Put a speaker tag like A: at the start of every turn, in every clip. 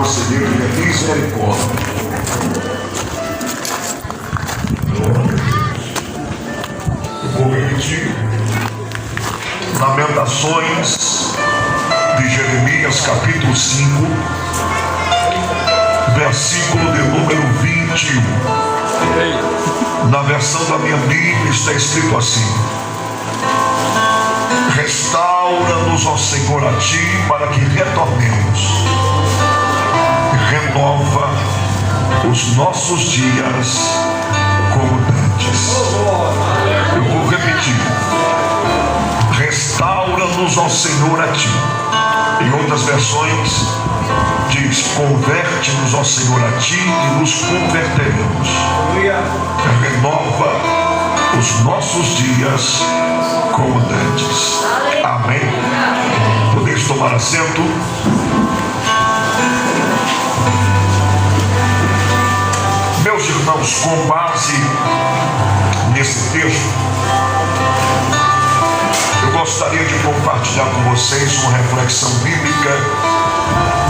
A: conceder misericórdia. Eu vou repetir. Lamentações de Jeremias, capítulo 5, versículo de número 21. Na versão da minha Bíblia está escrito assim: restaura-nos, ó Senhor, a Ti, para que retornemos. Renova os nossos dias como dantes. Eu vou repetir. Restaura-nos, ó Senhor, a Ti. Em outras versões diz: converte-nos, ó Senhor, a Ti, e nos converteremos. Renova os nossos dias como dantes. Amém. Podeis tomar assento. Meus irmãos, com base nesse texto, eu gostaria de compartilhar com vocês uma reflexão bíblica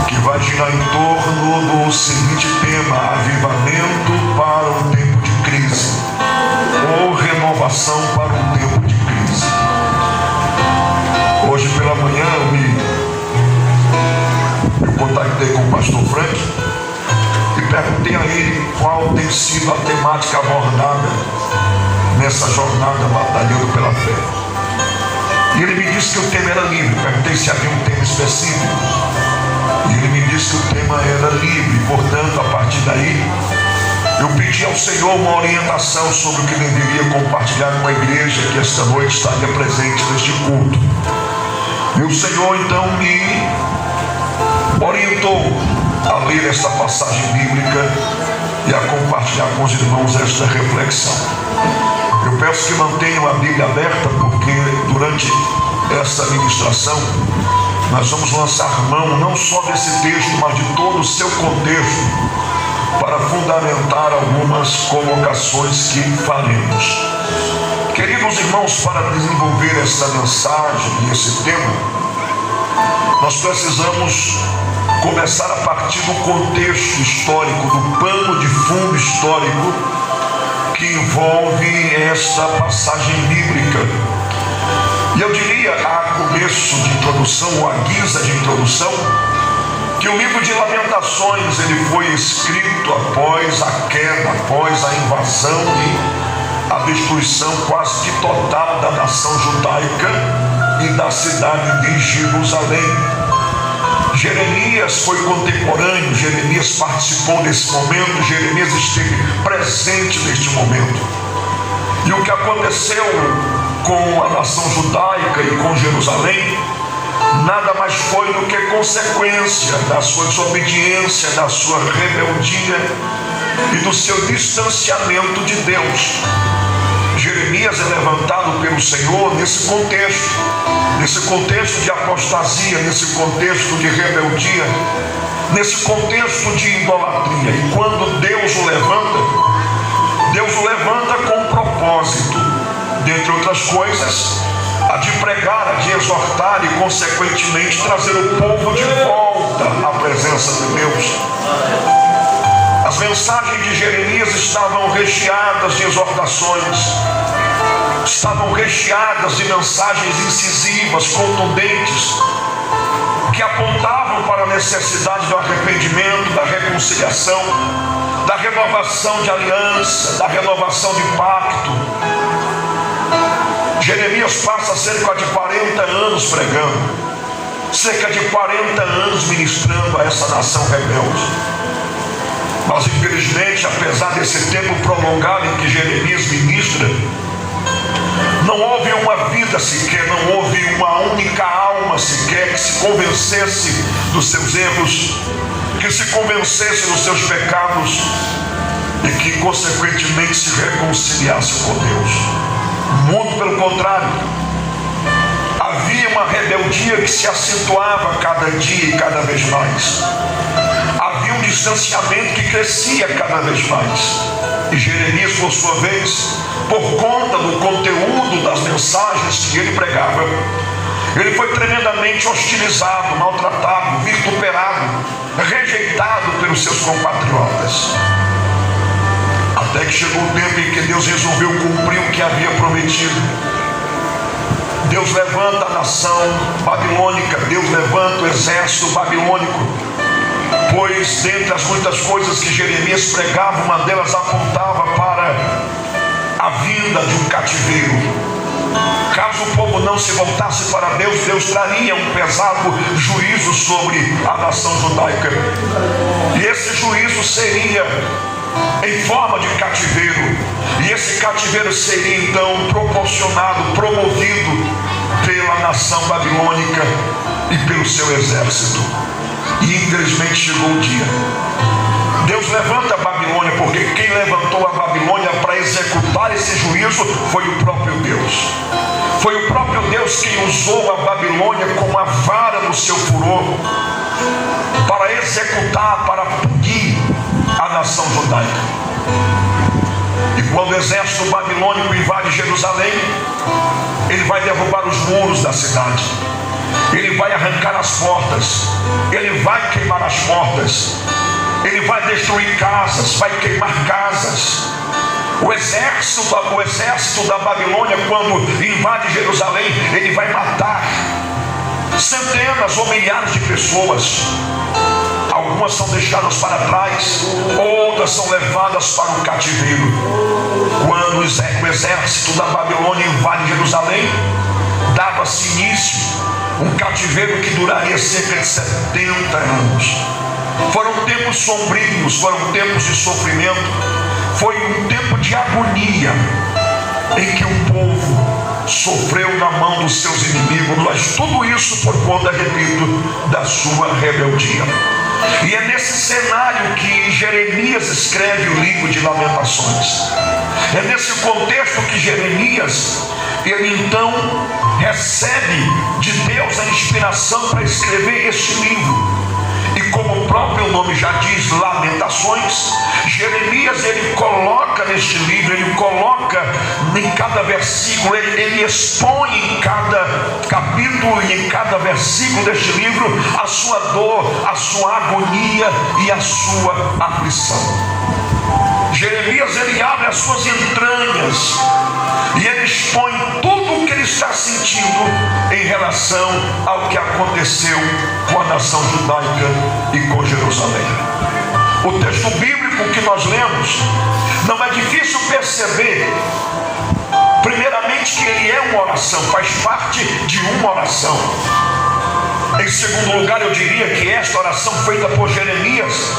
A: que vai girar em torno do seguinte tema: avivamento para um tempo de crise, ou renovação para um tempo de crise. Hoje pela manhã eu contactei com o pastor Frank e perguntei a ele qual tem sido a temática abordada nessa jornada batalhando pela fé. E ele me disse que o tema era livre. Perguntei se havia um tema específico. E ele me disse que o tema era livre. Portanto, a partir daí, eu pedi ao Senhor uma orientação sobre o que deveria compartilhar com a igreja que esta noite estaria presente neste culto. E o Senhor então me orientou a ler esta passagem bíblica e a compartilhar com os irmãos esta reflexão. Eu peço que mantenham a Bíblia aberta, porque durante essa ministração nós vamos lançar mão não só desse texto, mas de todo o seu contexto, para fundamentar algumas colocações que faremos. Queridos irmãos, para desenvolver essa mensagem e esse tema, nós precisamos começar a partir do contexto histórico, do pano de fundo histórico que envolve esta passagem bíblica. E eu diria, a começo de introdução, ou a guisa de introdução, que o livro de Lamentações ele foi escrito após a queda, após a invasão e a destruição quase que total da nação judaica e da cidade de Jerusalém. Jeremias foi contemporâneo, Jeremias participou desse momento, Jeremias esteve presente neste momento. E o que aconteceu com a nação judaica e com Jerusalém nada mais foi do que consequência da sua desobediência, da sua rebeldia e do seu distanciamento de Deus. Jeremias é levantado pelo Senhor nesse contexto de apostasia, nesse contexto de rebeldia, nesse contexto de idolatria. E quando Deus o levanta com um propósito, dentre outras coisas, a de pregar, a de exortar e consequentemente trazer o povo de volta à presença de Deus. As mensagens de Jeremias estavam recheadas de exortações, estavam recheadas de mensagens incisivas, contundentes, que apontavam para a necessidade do arrependimento, da reconciliação, da renovação de aliança, da renovação de pacto. Jeremias passa cerca de 40 anos pregando, cerca de 40 anos ministrando a essa nação rebelde. Mas infelizmente, apesar desse tempo prolongado em que Jeremias ministra, não houve uma vida sequer, não houve uma única alma sequer que se convencesse dos seus erros, que se convencesse dos seus pecados e que consequentemente se reconciliasse com Deus. Muito pelo contrário, havia uma rebeldia que se acentuava cada dia e cada vez mais. Havia um distanciamento que crescia cada vez mais. E Jeremias, por sua vez, por conta do conteúdo das mensagens que ele pregava, ele foi tremendamente hostilizado, maltratado, vituperado, rejeitado pelos seus compatriotas. Até que chegou o tempo em que Deus resolveu cumprir o que havia prometido. Deus levanta a nação babilônica, Deus levanta o exército babilônico, pois dentre as muitas coisas que Jeremias pregava, uma delas apontava para a vinda de um cativeiro. Caso o povo não se voltasse para Deus, Deus traria um pesado juízo sobre a nação judaica. E esse juízo seria em forma de cativeiro. E esse cativeiro seria então proporcionado, promovido pela nação babilônica e pelo seu exército. E infelizmente chegou o dia. Deus levanta a Babilônia, porque quem levantou a Babilônia para executar esse juízo foi o próprio Deus. Foi o próprio Deus quem usou a Babilônia como a vara do seu furor para executar, para punir a nação judaica. E quando o exército babilônico invade Jerusalém, ele vai derrubar os muros da cidade, ele vai arrancar as portas, ele vai queimar as portas, ele vai destruir casas, vai queimar casas. O exército da Babilônia, quando invade Jerusalém, ele vai matar centenas ou milhares de pessoas. Algumas são deixadas para trás, outras são levadas para o cativeiro. Quando o exército da Babilônia invade Jerusalém, dava-se início um cativeiro que duraria cerca de 70 anos. Foram tempos sombrios, foram tempos de sofrimento, foi um tempo de agonia em que o povo sofreu na mão dos seus inimigos, mas tudo isso por conta, repito, da sua rebeldia. E é nesse cenário que Jeremias escreve o livro de Lamentações. É nesse contexto que Jeremias, ele então recebe de Deus a inspiração para escrever este livro. E como o próprio nome já diz, Lamentações, Jeremias, ele coloca neste livro, ele coloca em cada versículo, ele expõe em cada capítulo e em cada versículo deste livro a sua dor, a sua agonia e a sua aflição. Jeremias, ele abre as suas entranhas e ele expõe tudo o que ele está sentindo em relação ao que aconteceu com a nação judaica e com Jerusalém. O texto bíblico que nós lemos, não é difícil perceber, primeiramente, que ele é uma oração, faz parte de uma oração. Em segundo lugar, eu diria que esta oração feita por Jeremias,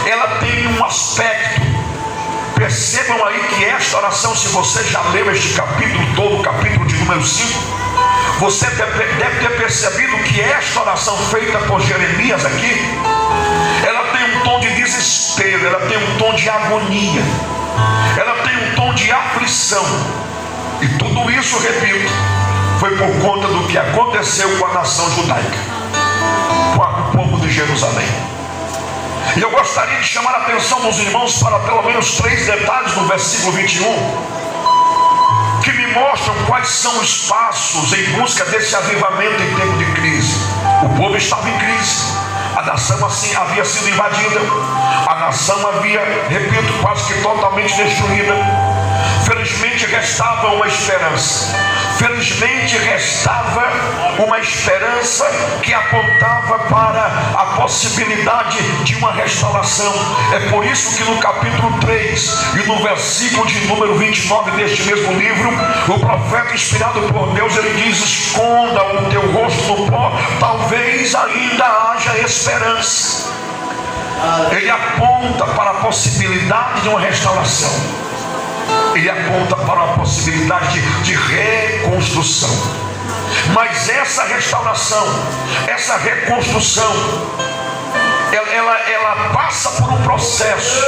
A: ela tem um aspecto. Percebam aí que esta oração, se você já leu este capítulo todo, o capítulo de número 5, você deve ter percebido que esta oração feita por Jeremias aqui, ela tem um tom de desespero, ela tem um tom de agonia, ela tem um tom de aflição. E tudo isso, repito, foi por conta do que aconteceu com a nação judaica, com o povo de Jerusalém. E eu gostaria de chamar a atenção dos irmãos para pelo menos 3 detalhes no versículo 21, que me mostram quais são os passos em busca desse avivamento em tempo de crise. O povo estava em crise, a nação assim havia sido invadida, a nação havia, repito, quase que totalmente destruída. Felizmente restava uma esperança. Felizmente restava uma esperança que apontava para a possibilidade de uma restauração. É por isso que no capítulo 3 e no versículo de número 29 deste mesmo livro, o profeta inspirado por Deus, ele diz: esconda o teu rosto no pó, talvez ainda haja esperança. Ele aponta para a possibilidade de uma restauração. Ele aponta para a possibilidade de reconstrução. Mas essa restauração, essa reconstrução, ela passa por um processo.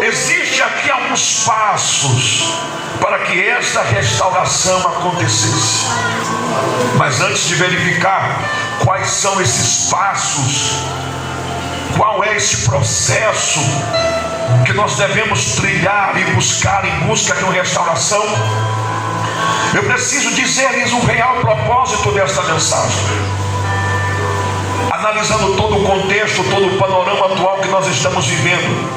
A: Existem aqui alguns passos para que essa restauração acontecesse. Mas antes de verificar quais são esses passos, qual é esse processo que nós devemos trilhar e buscar em busca de uma restauração, eu preciso dizer-lhes o real propósito desta mensagem. analisando todo o contexto, todo o panorama atual que nós estamos vivendo,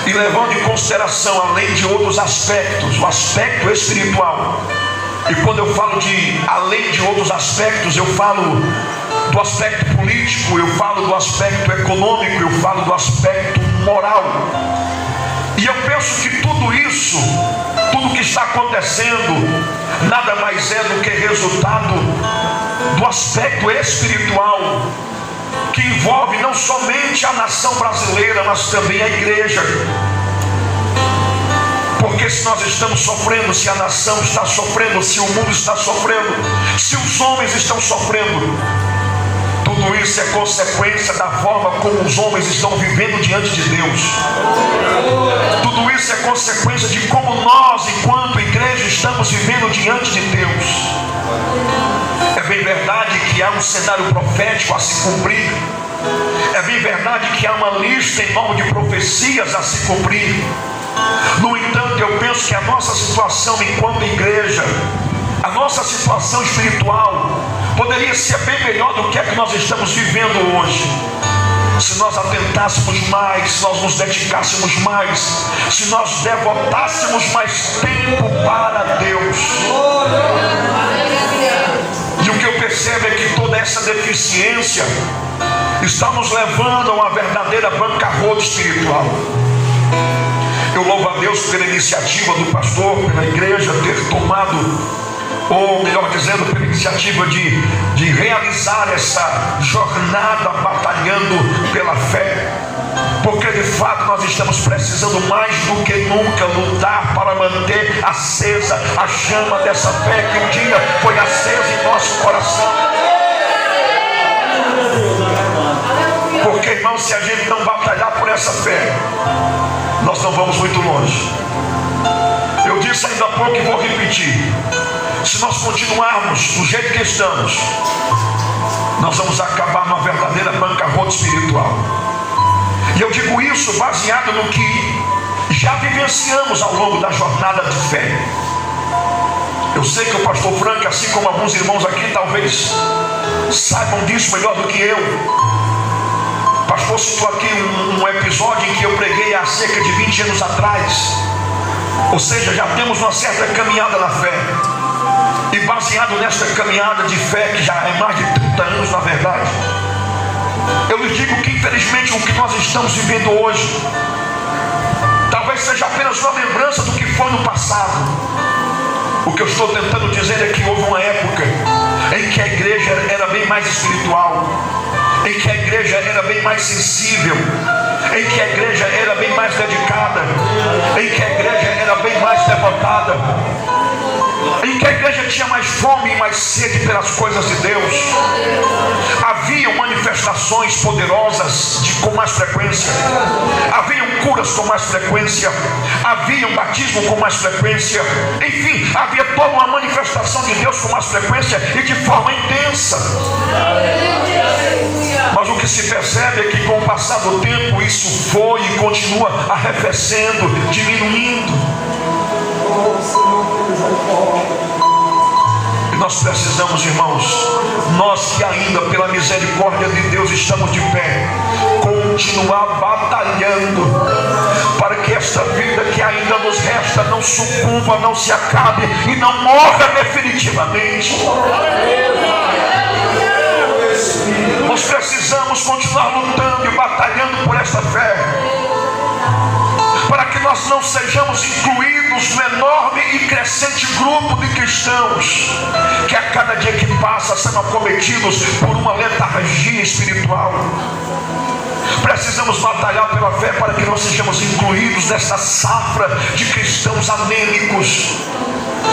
A: e levando em consideração, além de outros aspectos, o aspecto espiritual. E quando eu falo de além de outros aspectos, eu falo do aspecto político, eu falo do aspecto econômico, eu falo do aspecto moral. E eu penso que tudo isso, tudo que está acontecendo, nada mais é do que resultado do aspecto espiritual, que envolve não somente a nação brasileira, mas também a igreja. Porque se nós estamos sofrendo, se a nação está sofrendo, se o mundo está sofrendo, se os homens estão sofrendo, tudo isso é consequência da forma como os homens estão vivendo diante de Deus. Tudo isso é consequência de como nós, enquanto igreja, estamos vivendo diante de Deus. É bem verdade que há um cenário profético a se cumprir. É bem verdade que há uma lista enorme de profecias a se cumprir. No entanto, eu penso que a nossa situação enquanto igreja, a nossa situação espiritual, poderia ser bem melhor do que a que nós estamos vivendo hoje, se nós atentássemos mais, se nós nos dedicássemos mais, se nós devotássemos mais tempo para Deus. E o que eu percebo é que toda essa deficiência está nos levando a uma verdadeira bancarrota espiritual. Eu louvo a Deus pela iniciativa do pastor, pela igreja ter tomado, ou melhor dizendo, pela iniciativa de realizar essa jornada batalhando pela fé. Porque de fato nós estamos precisando mais do que nunca lutar para manter acesa a chama dessa fé que um dia foi acesa em nosso coração. Porque, irmão, se a gente não batalhar por essa fé, nós não vamos muito longe. Eu disse ainda há pouco e vou repetir: se nós continuarmos do jeito que estamos, nós vamos acabar numa verdadeira bancarrota espiritual. E eu digo isso baseado no que já vivenciamos ao longo da jornada de fé. Eu sei que o pastor Frank, assim como alguns irmãos aqui, talvez saibam disso melhor do que eu. O pastor citou aqui um episódio em que eu preguei há cerca de 20 anos atrás. Ou seja, já temos uma certa caminhada na fé. E baseado nesta caminhada de fé, que já é mais de 30 anos na verdade, eu lhes digo que infelizmente o que nós estamos vivendo hoje talvez seja apenas uma lembrança do que foi no passado. O que eu estou tentando dizer é que houve uma época em que a igreja era bem mais espiritual, em que a igreja era bem mais sensível, em que a igreja era bem mais dedicada, em que a igreja era bem mais devotada, em que a igreja tinha mais fome e mais sede pelas coisas de Deus. Haviam manifestações poderosas com mais frequência, haviam curas com mais frequência, havia um batismo com mais frequência, enfim, havia toda uma manifestação de Deus com mais frequência e de forma intensa. Mas o que se percebe é que com o passar do tempo isso foi e continua arrefecendo, diminuindo. E nós precisamos, irmãos, nós que ainda pela misericórdia de Deus estamos de pé, continuar batalhando para que esta vida que ainda nos resta não sucumba, não se acabe e não morra definitivamente. Nós precisamos continuar lutando e batalhando por esta fé, para que nós não sejamos incluídos no enorme e crescente grupo de cristãos que a cada dia que passa são acometidos por uma letargia espiritual. Precisamos batalhar pela fé para que não sejamos incluídos nessa safra de cristãos anêmicos,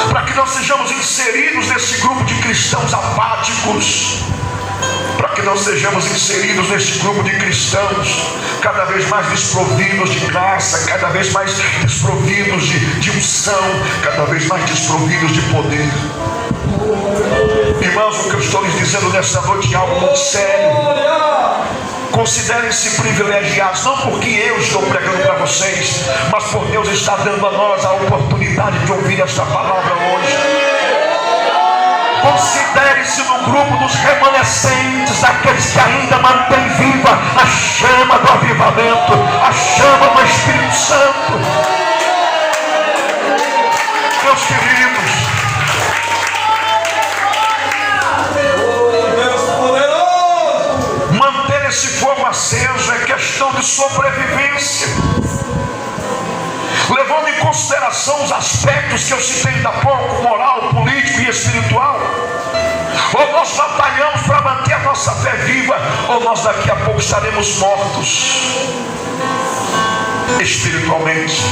A: para que não sejamos inseridos nesse grupo de cristãos apáticos, para que não sejamos inseridos nesse grupo de cristãos cada vez mais desprovidos de graça, cada vez mais desprovidos de unção, cada vez mais desprovidos de poder. Irmãos, o que eu estou lhes dizendo nessa noite é algo muito sério. Considerem-se privilegiados, não porque eu estou pregando para vocês, mas por Deus está dando a nós a oportunidade de ouvir esta palavra hoje. Considere-se no grupo dos remanescentes, aqueles que ainda de sobrevivência, levando em consideração os aspectos que eu citei ainda há pouco, moral, político e espiritual. Ou nós batalhamos para manter a nossa fé viva, ou nós daqui a pouco estaremos mortos espiritualmente,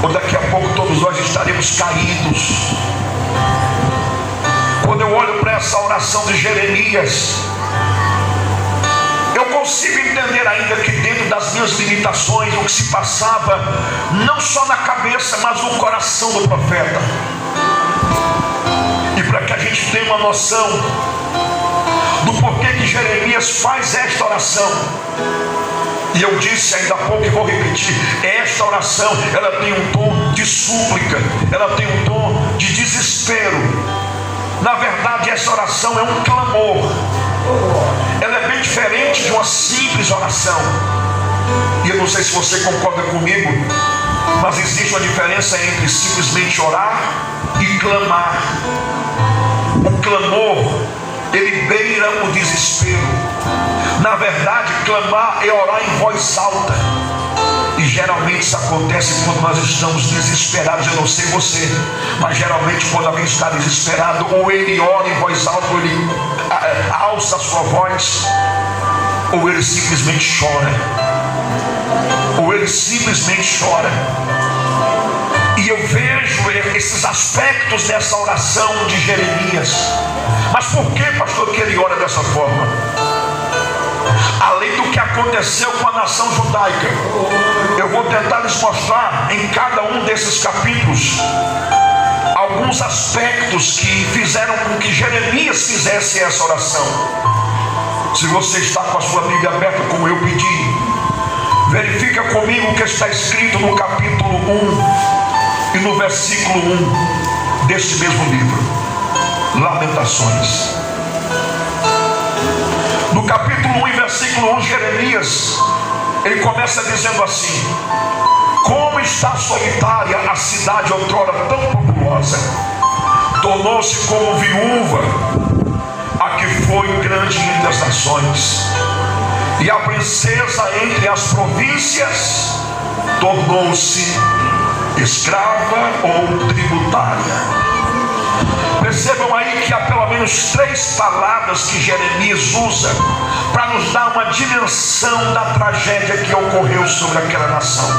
A: ou daqui a pouco todos nós estaremos caídos. Quando eu olho para essa oração de Jeremias, eu consigo entender ainda que dentro das minhas limitações o que se passava não só na cabeça, mas no coração do profeta. E para que a gente tenha uma noção do porquê que Jeremias faz esta oração, e eu disse ainda há pouco e vou repetir, esta oração, ela tem um tom de súplica, ela tem um tom de desespero. Na verdade, essa oração é um clamor. Ela é bem diferente de uma simples oração. E eu não sei se você concorda comigo, mas existe uma diferença entre simplesmente orar e clamar. O clamor, ele beira o desespero. Na verdade, clamar é orar em voz alta. E geralmente isso acontece quando nós estamos desesperados. Eu não sei você, mas geralmente quando alguém está desesperado, ou ele ora em voz alta, ou ele alça a sua voz, ou ele simplesmente chora. Ou ele simplesmente chora. E eu vejo esses aspectos dessa oração de Jeremias. Mas por que, pastor, que ele ora dessa forma? Além do que aconteceu com a nação judaica, eu vou tentar lhes mostrar em cada um desses capítulos alguns aspectos que fizeram com que Jeremias fizesse essa oração. Se você está com a sua Bíblia aberta, como eu pedi, verifica comigo o que está escrito no capítulo 1 e no versículo 1 deste mesmo livro, Lamentações. No capítulo 1 e versículo 1, Jeremias, ele começa dizendo assim: como está solitária a cidade outrora tão populosa, tornou-se como viúva a que foi grande entre as nações, e a princesa entre as províncias tornou-se escrava ou tributária. Percebam aí que há pelo menos 3 palavras que Jeremias usa para nos dar uma dimensão da tragédia que ocorreu sobre aquela nação.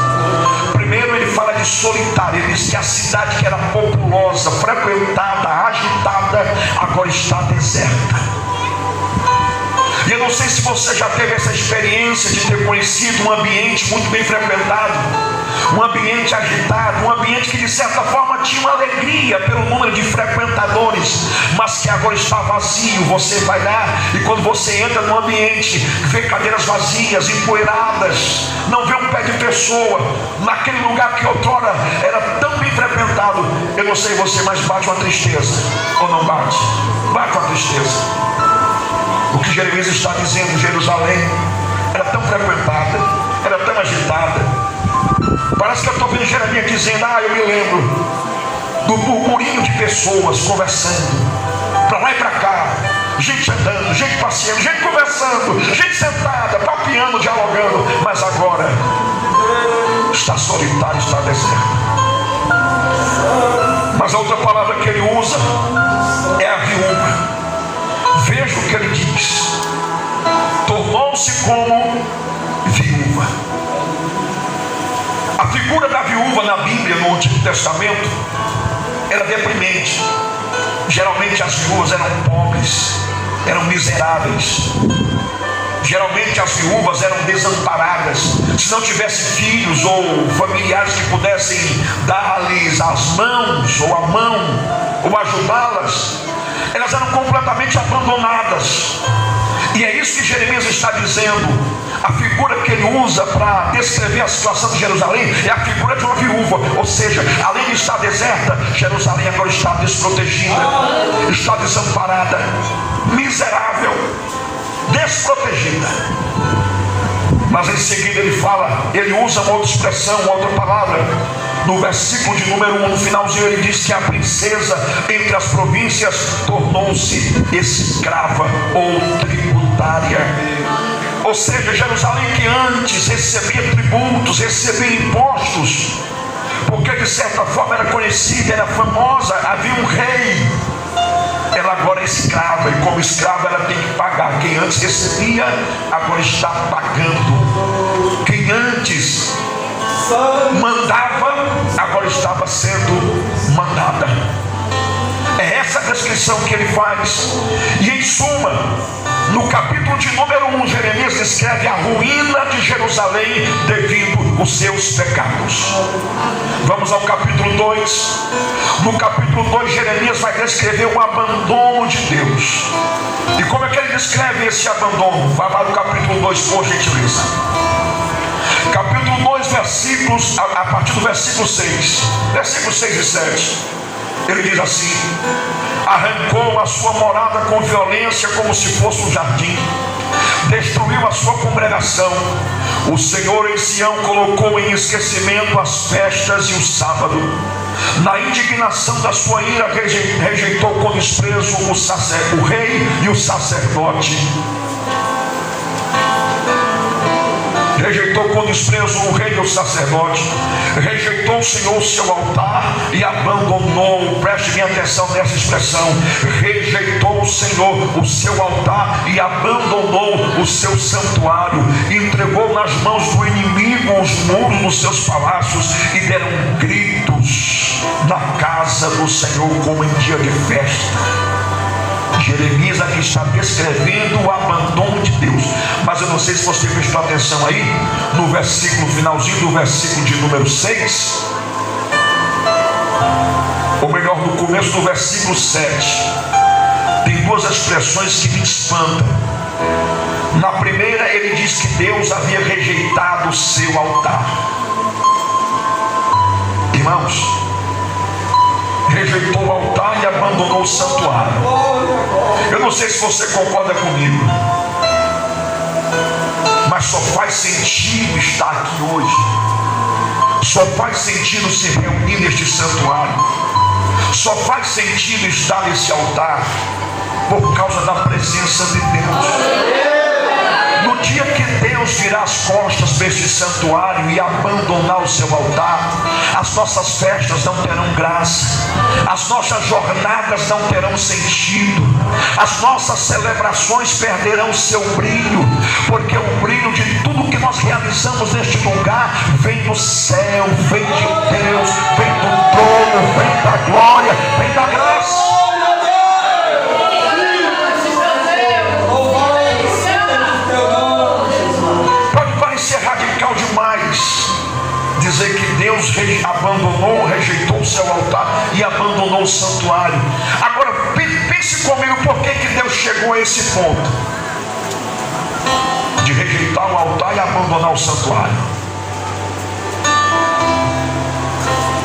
A: Primeiro, ele fala de solitária. Ele diz que a cidade que era populosa, frequentada, agitada, agora está deserta. E eu não sei se você já teve essa experiência de ter conhecido um ambiente muito bem frequentado, um ambiente agitado, um ambiente que de certa forma tinha uma alegria pelo número de frequentadores, mas que agora está vazio. Você vai lá e quando você entra no ambiente, vê cadeiras vazias, empoeiradas, não vê um pé de pessoa, naquele lugar que outrora era tão bem frequentado. Eu não sei você, mas bate uma tristeza, ou não bate? Bate uma tristeza. O que Jeremias está dizendo, Jerusalém era tão frequentada, era tão agitada. Parece que eu estou vendo Jeremias dizendo: eu me lembro do burburinho de pessoas conversando, para lá e para cá, gente andando, gente passeando, gente conversando, gente sentada, papeando, dialogando. Mas agora está solitário, está deserto. Mas a outra palavra que ele usa é a viúva. Veja o que ele diz: tornou-se como viúva. A figura da viúva na Bíblia, no Antigo Testamento, era deprimente. Geralmente as viúvas eram pobres, eram miseráveis. Geralmente as viúvas eram desamparadas. Se não tivesse filhos ou familiares que pudessem dar-lhes as mãos, ou a mão, ou ajudá-las, elas eram completamente abandonadas. E é isso que Jeremias está dizendo. A figura que ele usa para descrever a situação de Jerusalém é a figura de uma viúva. Ou seja, além de estar deserta, Jerusalém agora está desprotegida, está desamparada, miserável, desprotegida. Mas em seguida ele usa uma outra expressão, uma outra palavra. No versículo de número 1, no finalzinho, ele diz que a princesa entre as províncias tornou-se escrava ou tributária. Ou seja, Jerusalém que antes recebia tributos, recebia impostos, porque de certa forma era conhecida, era famosa, havia um rei. Ela agora é escrava, e como escrava ela tem que pagar. Quem antes recebia, agora está pagando. Quem antes mandava, agora estava sendo mandada. É essa a descrição que ele faz. E em suma, no capítulo de número 1, Jeremias descreve a ruína de Jerusalém devido aos seus pecados. Vamos ao capítulo 2. No capítulo 2, Jeremias vai descrever o abandono de Deus. E como é que ele descreve esse abandono? Vai lá no capítulo 2, por gentileza. Capítulo 2, versículos, a partir do versículo 6. Versículos 6 e 7. Ele diz assim: arrancou a sua morada com violência, como se fosse um jardim, destruiu a sua congregação. O Senhor em Sião colocou em esquecimento as festas e o sábado. Na indignação da sua ira rejeitou com desprezo o rei e o sacerdote. Rejeitou com desprezo o rei e o sacerdote. Rejeitou o Senhor o seu altar e abandonou. Preste bem atenção nessa expressão. Rejeitou o Senhor o seu altar e abandonou o seu santuário. Entregou nas mãos do inimigo os muros dos seus palácios, e deram gritos na casa do Senhor como em dia de festa. Jeremias aqui está descrevendo o abandono de Deus. Mas eu não sei se você prestou atenção aí no versículo, finalzinho do versículo de número 6, ou melhor, no começo do versículo 7. Tem duas expressões que me espantam. Na primeira ele diz que Deus havia rejeitado o seu altar. Irmãos, rejeitou o altar e abandonou o santuário. Eu não sei se você concorda comigo, mas só faz sentido estar aqui hoje, só faz sentido se reunir neste santuário, só faz sentido estar nesse altar por causa da presença de Deus. No dia que Deus virar as costas para este santuário e abandonar o seu altar, as nossas festas não terão graça, as nossas jornadas não terão sentido, as nossas celebrações perderão seu brilho, porque o brilho de tudo que nós realizamos neste lugar vem do céu, vem de Deus, vem do trono, vem da glória, vem da graça. Dizer que Deus abandonou, rejeitou o seu altar e abandonou o santuário. Agora pense comigo, por que Deus chegou a esse ponto de rejeitar o altar e abandonar o santuário?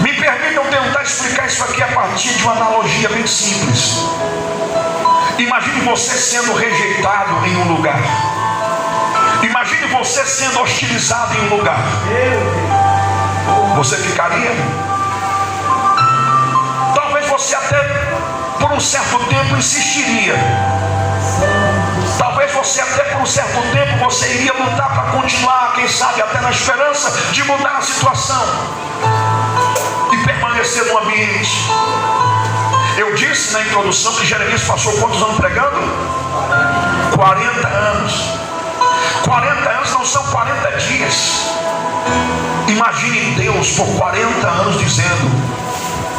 A: Me permitam tentar explicar isso aqui a partir de uma analogia bem simples. Imagine você sendo rejeitado em um lugar. Imagine você sendo hostilizado em um lugar. Você ficaria? Talvez você até por um certo tempo insistiria. Talvez você até por um certo tempo você iria lutar para continuar, quem sabe até na esperança de mudar a situação e permanecer no ambiente. Eu disse na introdução que Jeremias passou quantos anos pregando? 40 anos. 40 anos não são 40 dias. Imagine Deus por 40 anos dizendo: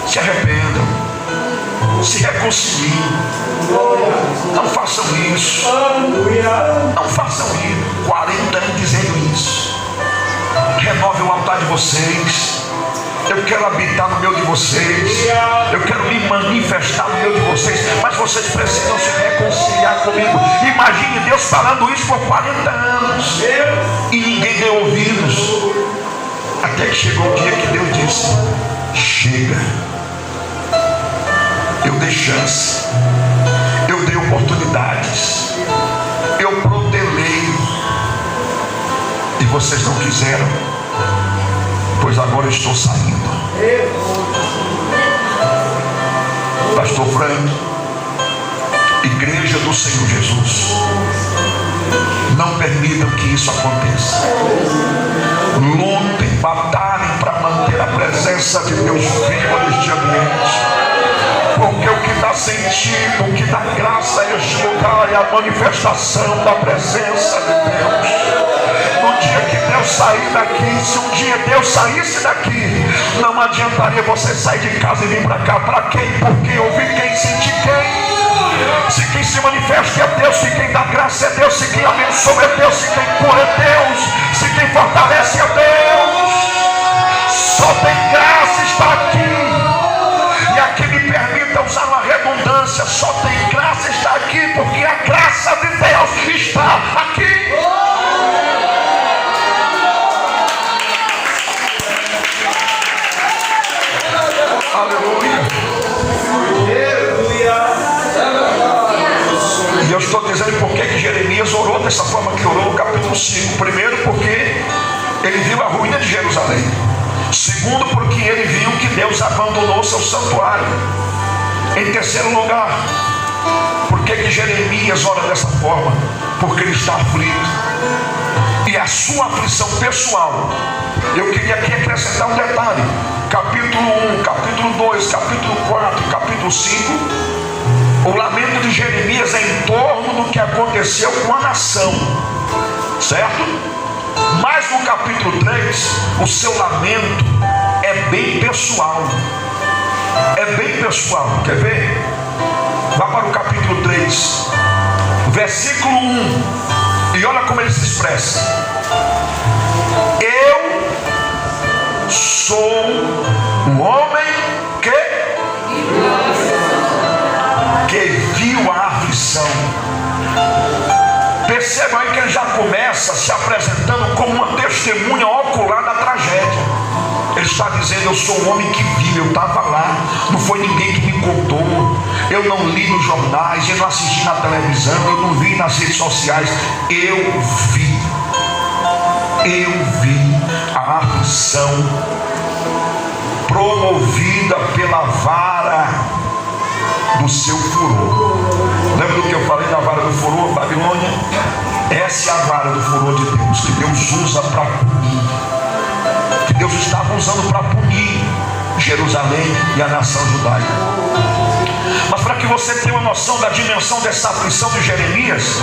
A: se arrependam, se reconciliem, não façam isso, não façam isso. 40 anos dizendo isso. Renove o altar de vocês. Eu quero habitar no meio de vocês, eu quero me manifestar no meio de vocês, mas vocês precisam se reconciliar comigo. Imagine Deus falando isso por 40 anos e ninguém deu ouvidos, até que chegou o dia que Deus disse: chega. Eu dei chance, eu dei oportunidades, eu protelei e vocês não quiseram, pois agora eu estou saindo. Pastor Frank, Igreja do Senhor Jesus, Não permitam que isso aconteça. Lutem, batalhem para manter a presença de Deus viva neste ambiente. Porque o que dá sentido, o que dá graça a este lugar é a manifestação da presença de Deus. No dia que Deus sair daqui, se um dia Deus saísse daqui, não adiantaria você sair de casa e vir para cá. Para quem? Porque ouvir quem, sentir quem? Se quem se manifesta é Deus, se quem dá graça é Deus, se quem abençoa é Deus, se quem cura é Deus, se quem fortalece é Deus. Só tem graça está aqui. E aqui me permita usar uma redundância: só tem graça está aqui porque a graça de Deus está aqui. Aleluia. E eu estou dizendo por que Jeremias orou dessa forma que orou no capítulo 5. Primeiro, porque ele viu a ruína de Jerusalém. Segundo, porque ele viu que Deus abandonou seu santuário. Em terceiro lugar, por que Jeremias ora dessa forma? Porque ele está aflito. E a sua aflição pessoal, eu queria aqui acrescentar um detalhe. Capítulo 1, capítulo 2, capítulo 4, capítulo 5, o lamento de Jeremias é em torno do que aconteceu com a nação, certo? Mas no capítulo 3, o seu lamento é bem pessoal. É bem pessoal, quer ver? Vá para o capítulo 3, versículo 1, e olha como ele se expressa: eu sou o homem que viu a aflição. Percebam aí que ele já começa se apresentando como uma testemunha ocular da tragédia. Ele está dizendo: eu sou um homem que viu, eu estava lá, não foi ninguém que me contou, eu não li nos jornais, eu não assisti na televisão, eu não vi nas redes sociais, eu vi a aflição promovida pela vara do seu furor. Lembra do que eu falei da vara do furor, Babilônia? Essa é a vara do furor de Deus, que Deus usa para punir, que Deus estava usando para punir Jerusalém e a nação judaica. Mas para que você tenha uma noção da dimensão dessa aflição de Jeremias,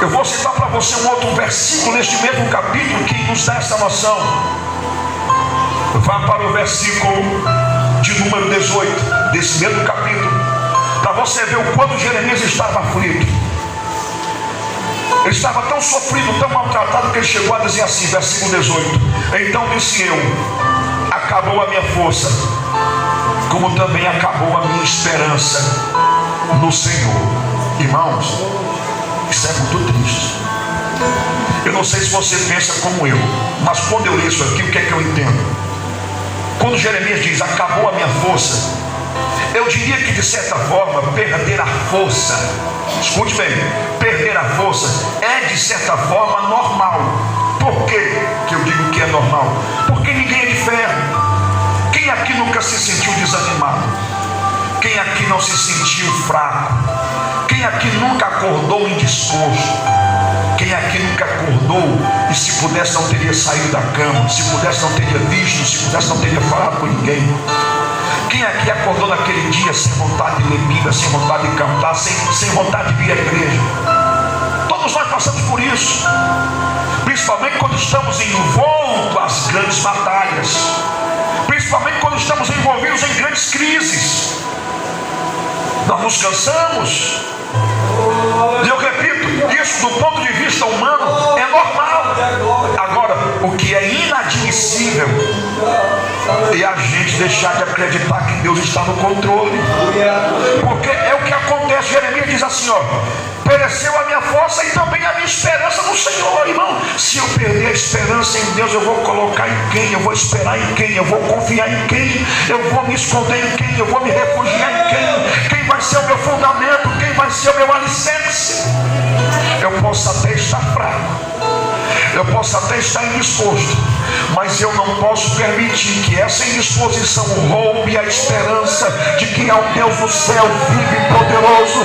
A: eu vou citar para você um outro versículo neste mesmo capítulo que nos dá essa noção. Vá para o versículo de número 18 desse mesmo capítulo, para você ver o quanto Jeremias estava aflito. Ele estava tão sofrido, tão maltratado, que ele chegou a dizer assim, versículo 18: então disse eu, acabou a minha força, como também acabou a minha esperança no Senhor. Irmãos, isso é muito triste. Eu não sei se você pensa como eu, mas quando eu leio isso aqui, o que é que eu entendo? Quando Jeremias diz, acabou a minha força, eu diria que de certa forma, perder a força, escute bem, perder a força é de certa forma normal. Por que eu digo que é normal? Porque ninguém é de ferro. Quem aqui nunca se sentiu desanimado? Quem aqui não se sentiu fraco? Quem aqui nunca acordou indisposto? Quem aqui nunca acordou e se pudesse não teria saído da cama, se pudesse não teria visto, se pudesse não teria falado com ninguém? Quem aqui acordou naquele dia sem vontade de ler Bíblia, sem vontade de cantar, sem vontade de vir à igreja? Todos nós passamos por isso, principalmente quando estamos envoltos às grandes batalhas, principalmente quando estamos envolvidos em grandes crises. Nós nos cansamos. E eu repito, isso do ponto de vista humano é normal. Agora, o que é inadmissível é a gente deixar de acreditar que Deus está no controle. Porque é o que acontece. Jeremias diz assim, ó: pereceu a minha força e também a minha esperança no Senhor. Irmão, se eu perder a esperança em Deus, eu vou colocar em quem? Eu vou esperar em quem? Eu vou confiar em quem? Eu vou me esconder em quem? Eu vou me refugiar em quem? Quem vai ser o meu fundamento? Quem vai ser o meu alicerce? Eu posso até estar fraco, eu posso até estar indisposto, mas eu não posso permitir que essa indisposição roube a esperança de que há um Deus no céu vivo e poderoso.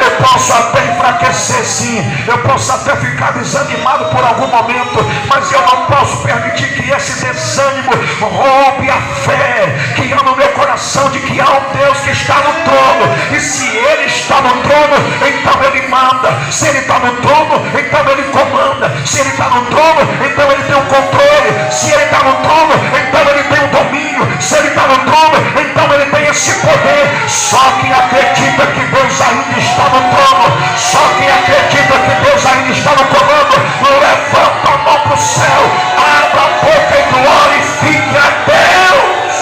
A: Eu posso até enfraquecer acontecer sim, eu posso até ficar desanimado por algum momento, mas eu não posso permitir que esse desânimo roube a fé que há no meu coração de que há um Deus que está no trono, e se Ele está no trono, então Ele manda. Se Ele está no trono, então Ele comanda. Se Ele está no trono, então Ele tem o controle. Se Ele está no trono, então Ele tem o domínio. Se Ele está no trono, então Ele tem esse poder. Só quem acredita que Deus ainda está no trono, só quem acredita que Deus ainda está no comando, levanta a mão para o céu, abra a boca e glorifique a Deus.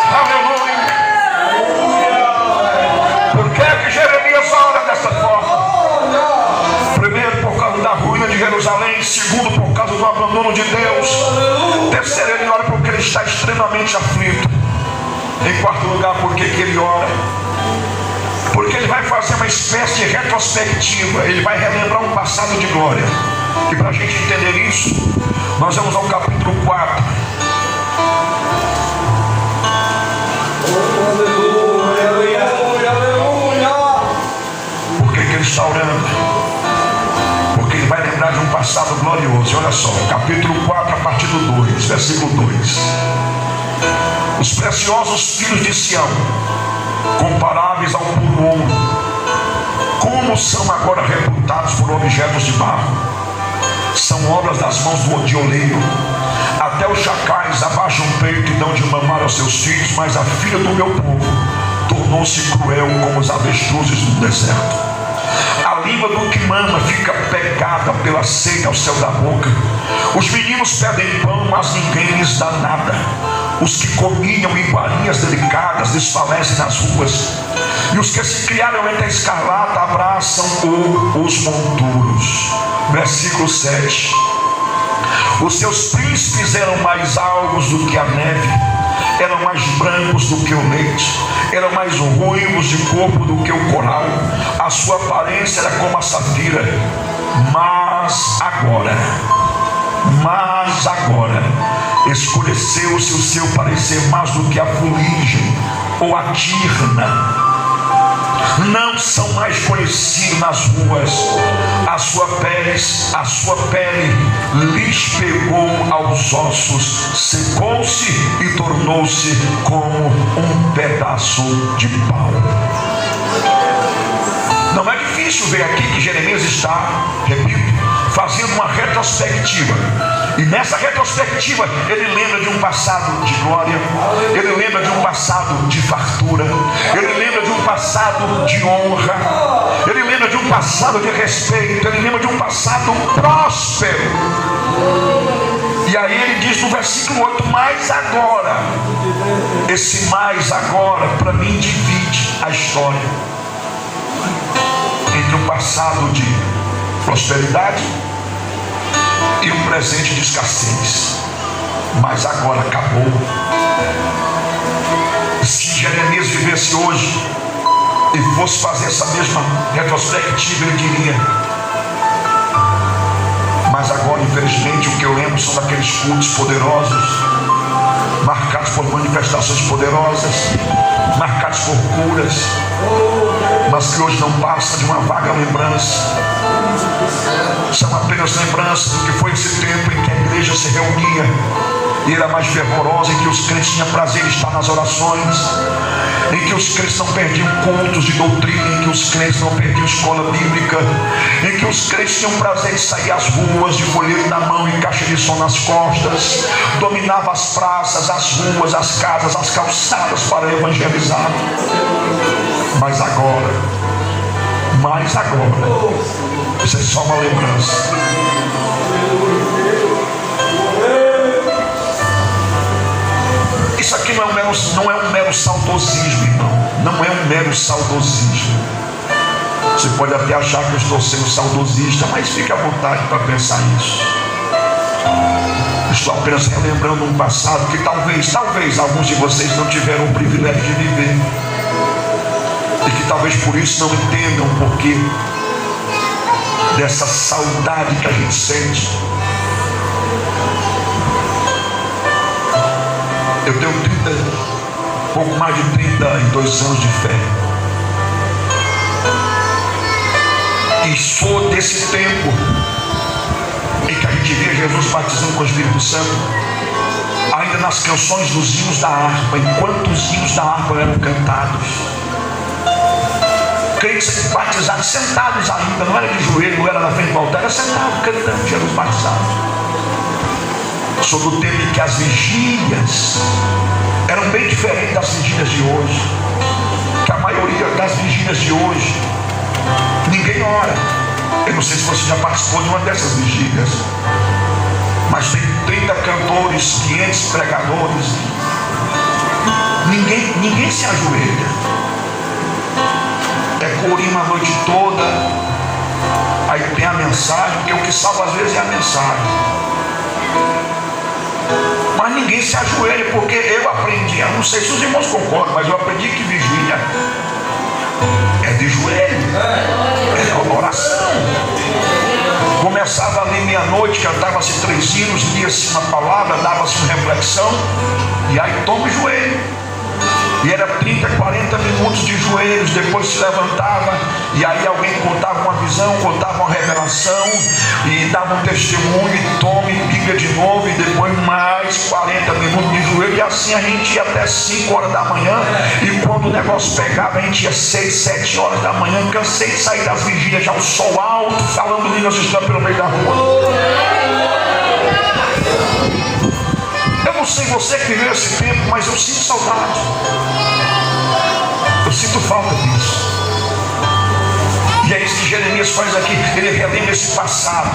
A: Aleluia. Por que Jeremias ora dessa forma? Primeiro, por causa da ruína de Jerusalém. Segundo, por causa do abandono de Deus. Terceiro, ele ora porque ele está extremamente aflito. Em quarto lugar, por que ele ora? Porque ele vai fazer uma espécie de retrospectiva. Ele vai relembrar um passado de glória. E para a gente entender isso, nós vamos ao capítulo 4. Por que ele está orando? Porque ele vai lembrar de um passado glorioso. Olha só, capítulo 4, a partir do 2, versículo 2. Os preciosos filhos de Sião, comparáveis ao puro ouro, como são agora reputados por objetos de barro? São obras das mãos de oleiro. Até os chacais abaixam o peito e dão de mamar aos seus filhos, mas a filha do meu povo tornou-se cruel como os avestruzes do deserto. A língua do que mama fica pegada pela sede ao céu da boca. Os meninos pedem pão, mas ninguém lhes dá nada. Os que comiam iguarias delicadas desfalecem nas ruas, e os que se criaram entre a escarlata abraçam os monturos. Versículo 7. Os seus príncipes eram mais alvos do que a neve, eram mais brancos do que o leite, eram mais ruivos de corpo do que o coral. A sua aparência era como a safira. Mas agora escureceu-se o seu parecer mais do que a fuligem ou a tirna. Não são mais conhecidos nas ruas. A sua pele lhes pegou aos ossos, secou-se e tornou-se como um pedaço de pau. Não é difícil ver aqui que Jeremias está, repito, fazendo uma retrospectiva. E nessa retrospectiva ele lembra de um passado de glória, ele lembra de um passado de fartura, ele lembra de um passado de honra, ele lembra de um passado de respeito, ele lembra de um passado próspero. E aí ele diz no versículo 8, mas agora. Esse mais agora para mim divide a história entre um passado de prosperidade e um presente de escassez. Mas agora acabou. Se Jeremias vivesse hoje e fosse fazer essa mesma retrospectiva, ele diria: mas agora, infelizmente, o que eu lembro são daqueles cultos poderosos, marcados por manifestações poderosas, marcados por curas, mas que hoje não passa de uma vaga lembrança. São apenas lembranças do que foi esse tempo em que a igreja se reunia e era mais fervorosa, em que os crentes tinham prazer em estar nas orações, em que os crentes não perdiam cultos de doutrina, em que os crentes não perdiam escola bíblica, em que os crentes tinham prazer em sair às ruas de folheto na mão e caixa de som nas costas, dominava as praças, as ruas, as casas, as calçadas para evangelizar. Mas agora, isso é só uma lembrança. Isso aqui não é um mero saudosismo, irmão. Não é um mero saudosismo. Você pode até achar que eu estou sendo saudosista, mas fique à vontade para pensar nisso. Estou apenas relembrando um passado que talvez alguns de vocês não tiveram o privilégio de viver, e que talvez por isso não entendam o porquê dessa saudade que a gente sente. Eu tenho pouco mais de 32 anos de fé. E sou desse tempo em que a gente via Jesus batizando com o Espírito Santo, ainda nas canções dos hinos da harpa, enquanto os hinos da harpa eram cantados. Crentes batizados, sentados ainda, não era de joelho, não era na frente do altar, era sentado, cantando Jesus batizado. Sou do tempo em que as vigílias eram bem diferentes das vigílias de hoje. Que a maioria das vigílias de hoje, ninguém ora. Eu não sei se você já participou de uma dessas vigílias, mas tem 30 cantores, 500 pregadores. Ninguém se ajoelha. É corinho a noite toda. Aí tem a mensagem, porque o que salva às vezes é a mensagem. Mas ninguém se ajoelha, porque eu aprendi, eu não sei se os irmãos concordam, mas eu aprendi que vigília é de joelho, é oração. Começava ali meia-noite, cantava-se 3 hinos, lia-se uma palavra, dava-se uma reflexão, e aí toma o joelho. E era 30, 40 minutos de joelhos, depois se levantava, e aí alguém contava uma visão, contava uma revelação, e dava um testemunho, e tome Bíblia de novo, e depois mais 40 minutos de joelho, e assim a gente ia até 5 horas da manhã, e quando o negócio pegava, a gente ia 6, 7 horas da manhã, cansei de sair das vigílias, já o sol alto, falando línguas estranhas pelo meio da rua. Eu não sei você que viveu esse tempo, mas eu sinto saudade. Eu sinto falta disso. E é isso que Jeremias faz aqui. Ele relembra esse passado.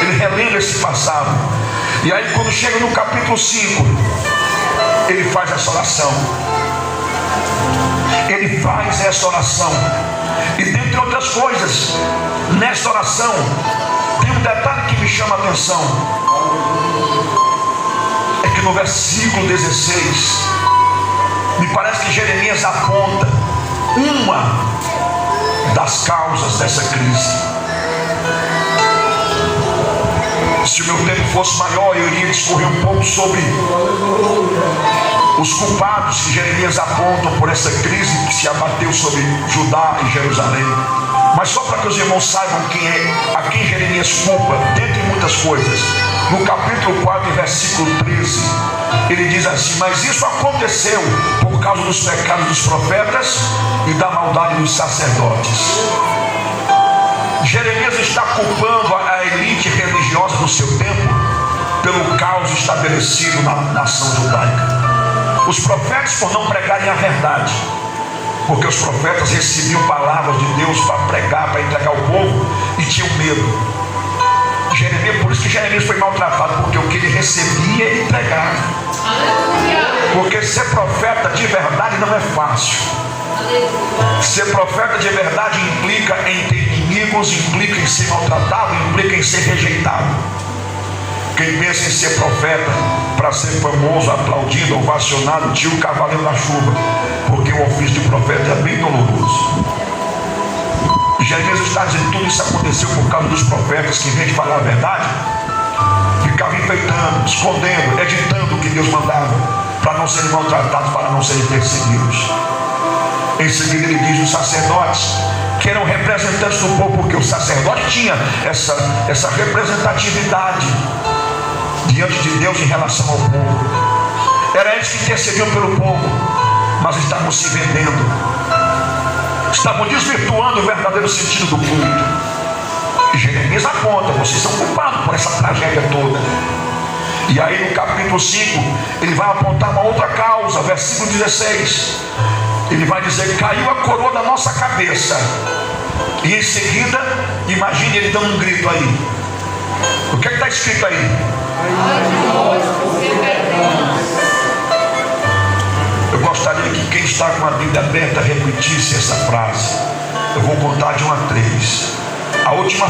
A: Ele relembra esse passado. E aí quando chega no capítulo 5, ele faz essa oração. Ele faz essa oração. E dentre outras coisas, nessa oração, tem um detalhe que me chama a atenção. É que no versículo 16, me parece que Jeremias aponta uma das causas dessa crise. Se o meu tempo fosse maior, eu iria discorrer um pouco sobre os culpados que Jeremias aponta por essa crise que se abateu sobre Judá e Jerusalém. Mas só para que os irmãos saibam a quem Jeremias culpa, dentre muitas coisas, no capítulo 4, versículo 13, ele diz assim: mas isso aconteceu por causa dos pecados dos profetas e da maldade dos sacerdotes. Jeremias está culpando a elite religiosa do seu tempo pelo caos estabelecido na nação judaica. Os profetas por não pregarem a verdade, porque os profetas recebiam palavras de Deus para pregar, para entregar ao povo, e tinham medo. Por isso que Jeremias foi maltratado, porque o que ele recebia ele entregava. Porque ser profeta de verdade não é fácil. Ser profeta de verdade implica em ter inimigos, implica em ser maltratado, implica em ser rejeitado. Quem pensa em ser profeta para ser famoso, aplaudido, ovacionado, tira o cavaleiro na chuva, porque o ofício de profeta é bem doloroso. Jeremias está dizendo que tudo isso aconteceu por causa dos profetas que, em vez de falar a verdade, ficavam enfeitando, escondendo, editando o que Deus mandava, para não serem maltratados, para não serem perseguidos. Em seguida ele diz: os sacerdotes, que eram representantes do povo, porque o sacerdote tinha essa representatividade diante de Deus em relação ao povo. Era eles que intercediam pelo povo, mas estavam se vendendo, estavam desvirtuando o verdadeiro sentido do culto. E Jeremias aponta: vocês são culpados por essa tragédia toda. E aí no capítulo 5 ele vai apontar uma outra causa, versículo 16. Ele vai dizer: caiu a coroa da nossa cabeça. E em seguida, imagine ele dando um grito aí. O que está escrito aí? Eu gostaria que quem está com a Bíblia aberta repetisse essa frase. Eu vou contar de 1 a 3. A última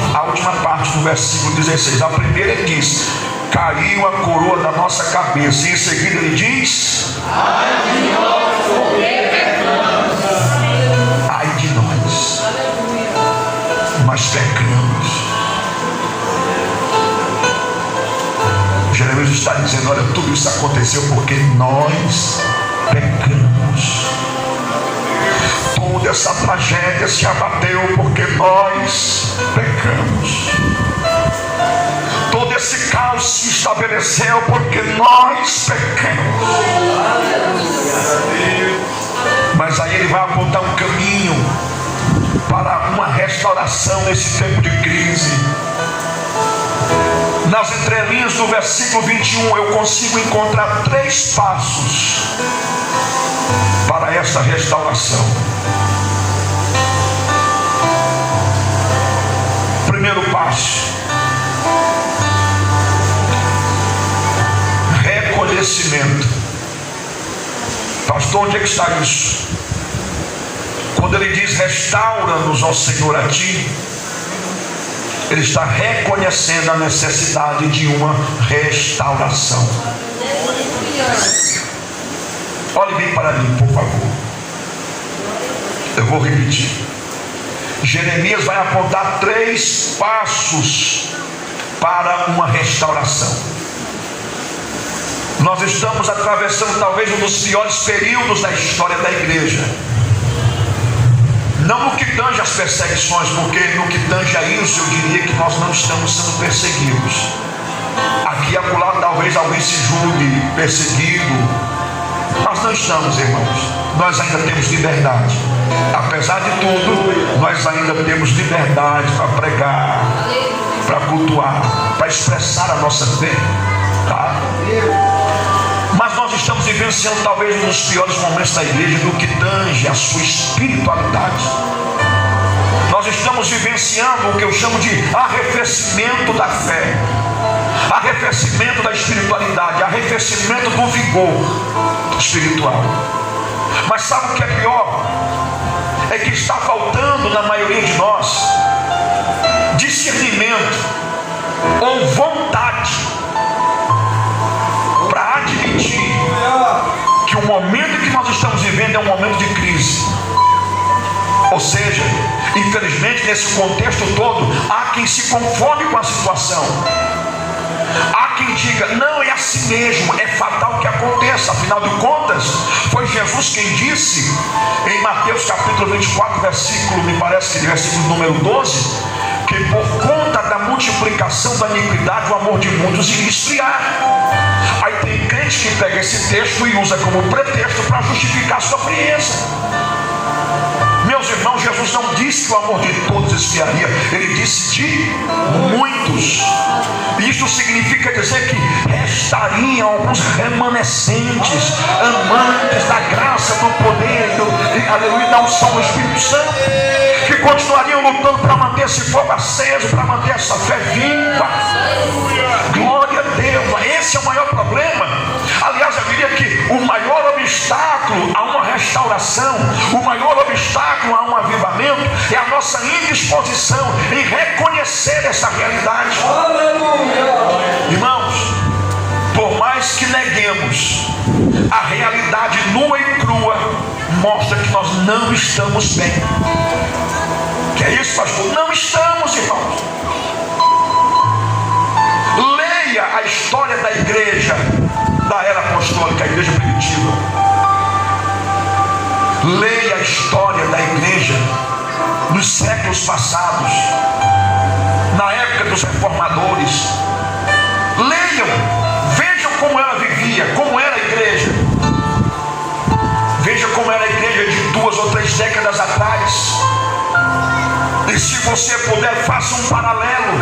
A: parte do versículo 16. A primeira ele diz: caiu a coroa da nossa cabeça. E em seguida ele diz: ai de nós, porque pecamos. Ai de nós, mas pecamos. Jeremias está dizendo: olha, tudo isso aconteceu porque nós pecamos. Toda essa tragédia se abateu porque nós pecamos. Todo esse caos se estabeleceu porque nós pecamos. Mas aí ele vai apontar um caminho para uma restauração nesse tempo de crise. Nas entrelinhas do versículo 21 eu consigo encontrar 3 passos para essa restauração. Primeiro passo: reconhecimento. Pastor, onde é que está isso? Quando ele diz restaura-nos, ó Senhor, a ti, ele está reconhecendo a necessidade de uma restauração. Olhe bem para mim, por favor. Eu vou repetir. Jeremias vai apontar 3 passos para uma restauração. Nós estamos atravessando talvez um dos piores períodos da história da igreja. Não no que tange as perseguições, porque no que tange a isso eu diria que nós não estamos sendo perseguidos. Aqui e acolá talvez alguém se julgue perseguido, mas não estamos, irmãos. Nós ainda temos liberdade. Apesar de tudo, nós ainda temos liberdade para pregar, para cultuar, para expressar a nossa fé, tá? Mas nós estamos vivenciando talvez um dos piores momentos da igreja no que tange a sua espiritualidade. Nós estamos vivenciando o que eu chamo de arrefecimento da fé, arrefecimento da espiritualidade, arrefecimento do vigor espiritual. Mas sabe o que é pior? É que está faltando na maioria de nós discernimento ou vontade para admitir que o momento que nós estamos vivendo é um momento de crise. Ou seja, infelizmente nesse contexto todo há quem se conforme com a situação, há quem diga: não, é assim mesmo, é fatal que aconteça. Afinal de contas, foi Jesus quem disse em Mateus capítulo 24, versículo, me parece que versículo número 12, que por conta da multiplicação da iniquidade o amor de muitos iria esfriar. Aí tem crente que pega esse texto e usa como pretexto para justificar sua frieza. Meus irmãos, Jesus não disse que o amor de todos esfriaria, ele disse de muitos. Isso significa dizer que restariam alguns remanescentes, amantes da graça, do poder, aleluia, da unção do Espírito Santo, que continuariam lutando para manter esse fogo aceso, para manter essa fé viva. Glória a Deus. Esse é o maior problema. Aliás, eu diria que o maior obstáculo a uma restauração, o maior obstáculo a um avivamento é a nossa indisposição em reconhecer essa realidade. Aleluia. Irmãos, por mais que neguemos, a realidade nua e crua mostra que nós não estamos bem. Que é isso, pastor? Não estamos, irmãos. Leia a história da igreja da era apostólica, a igreja primitiva. Leia a história da igreja nos séculos passados, na época dos reformadores. Leiam, vejam como ela vivia, como era a igreja. Veja como era a igreja de 2 ou 3 décadas atrás. E se você puder, faça um paralelo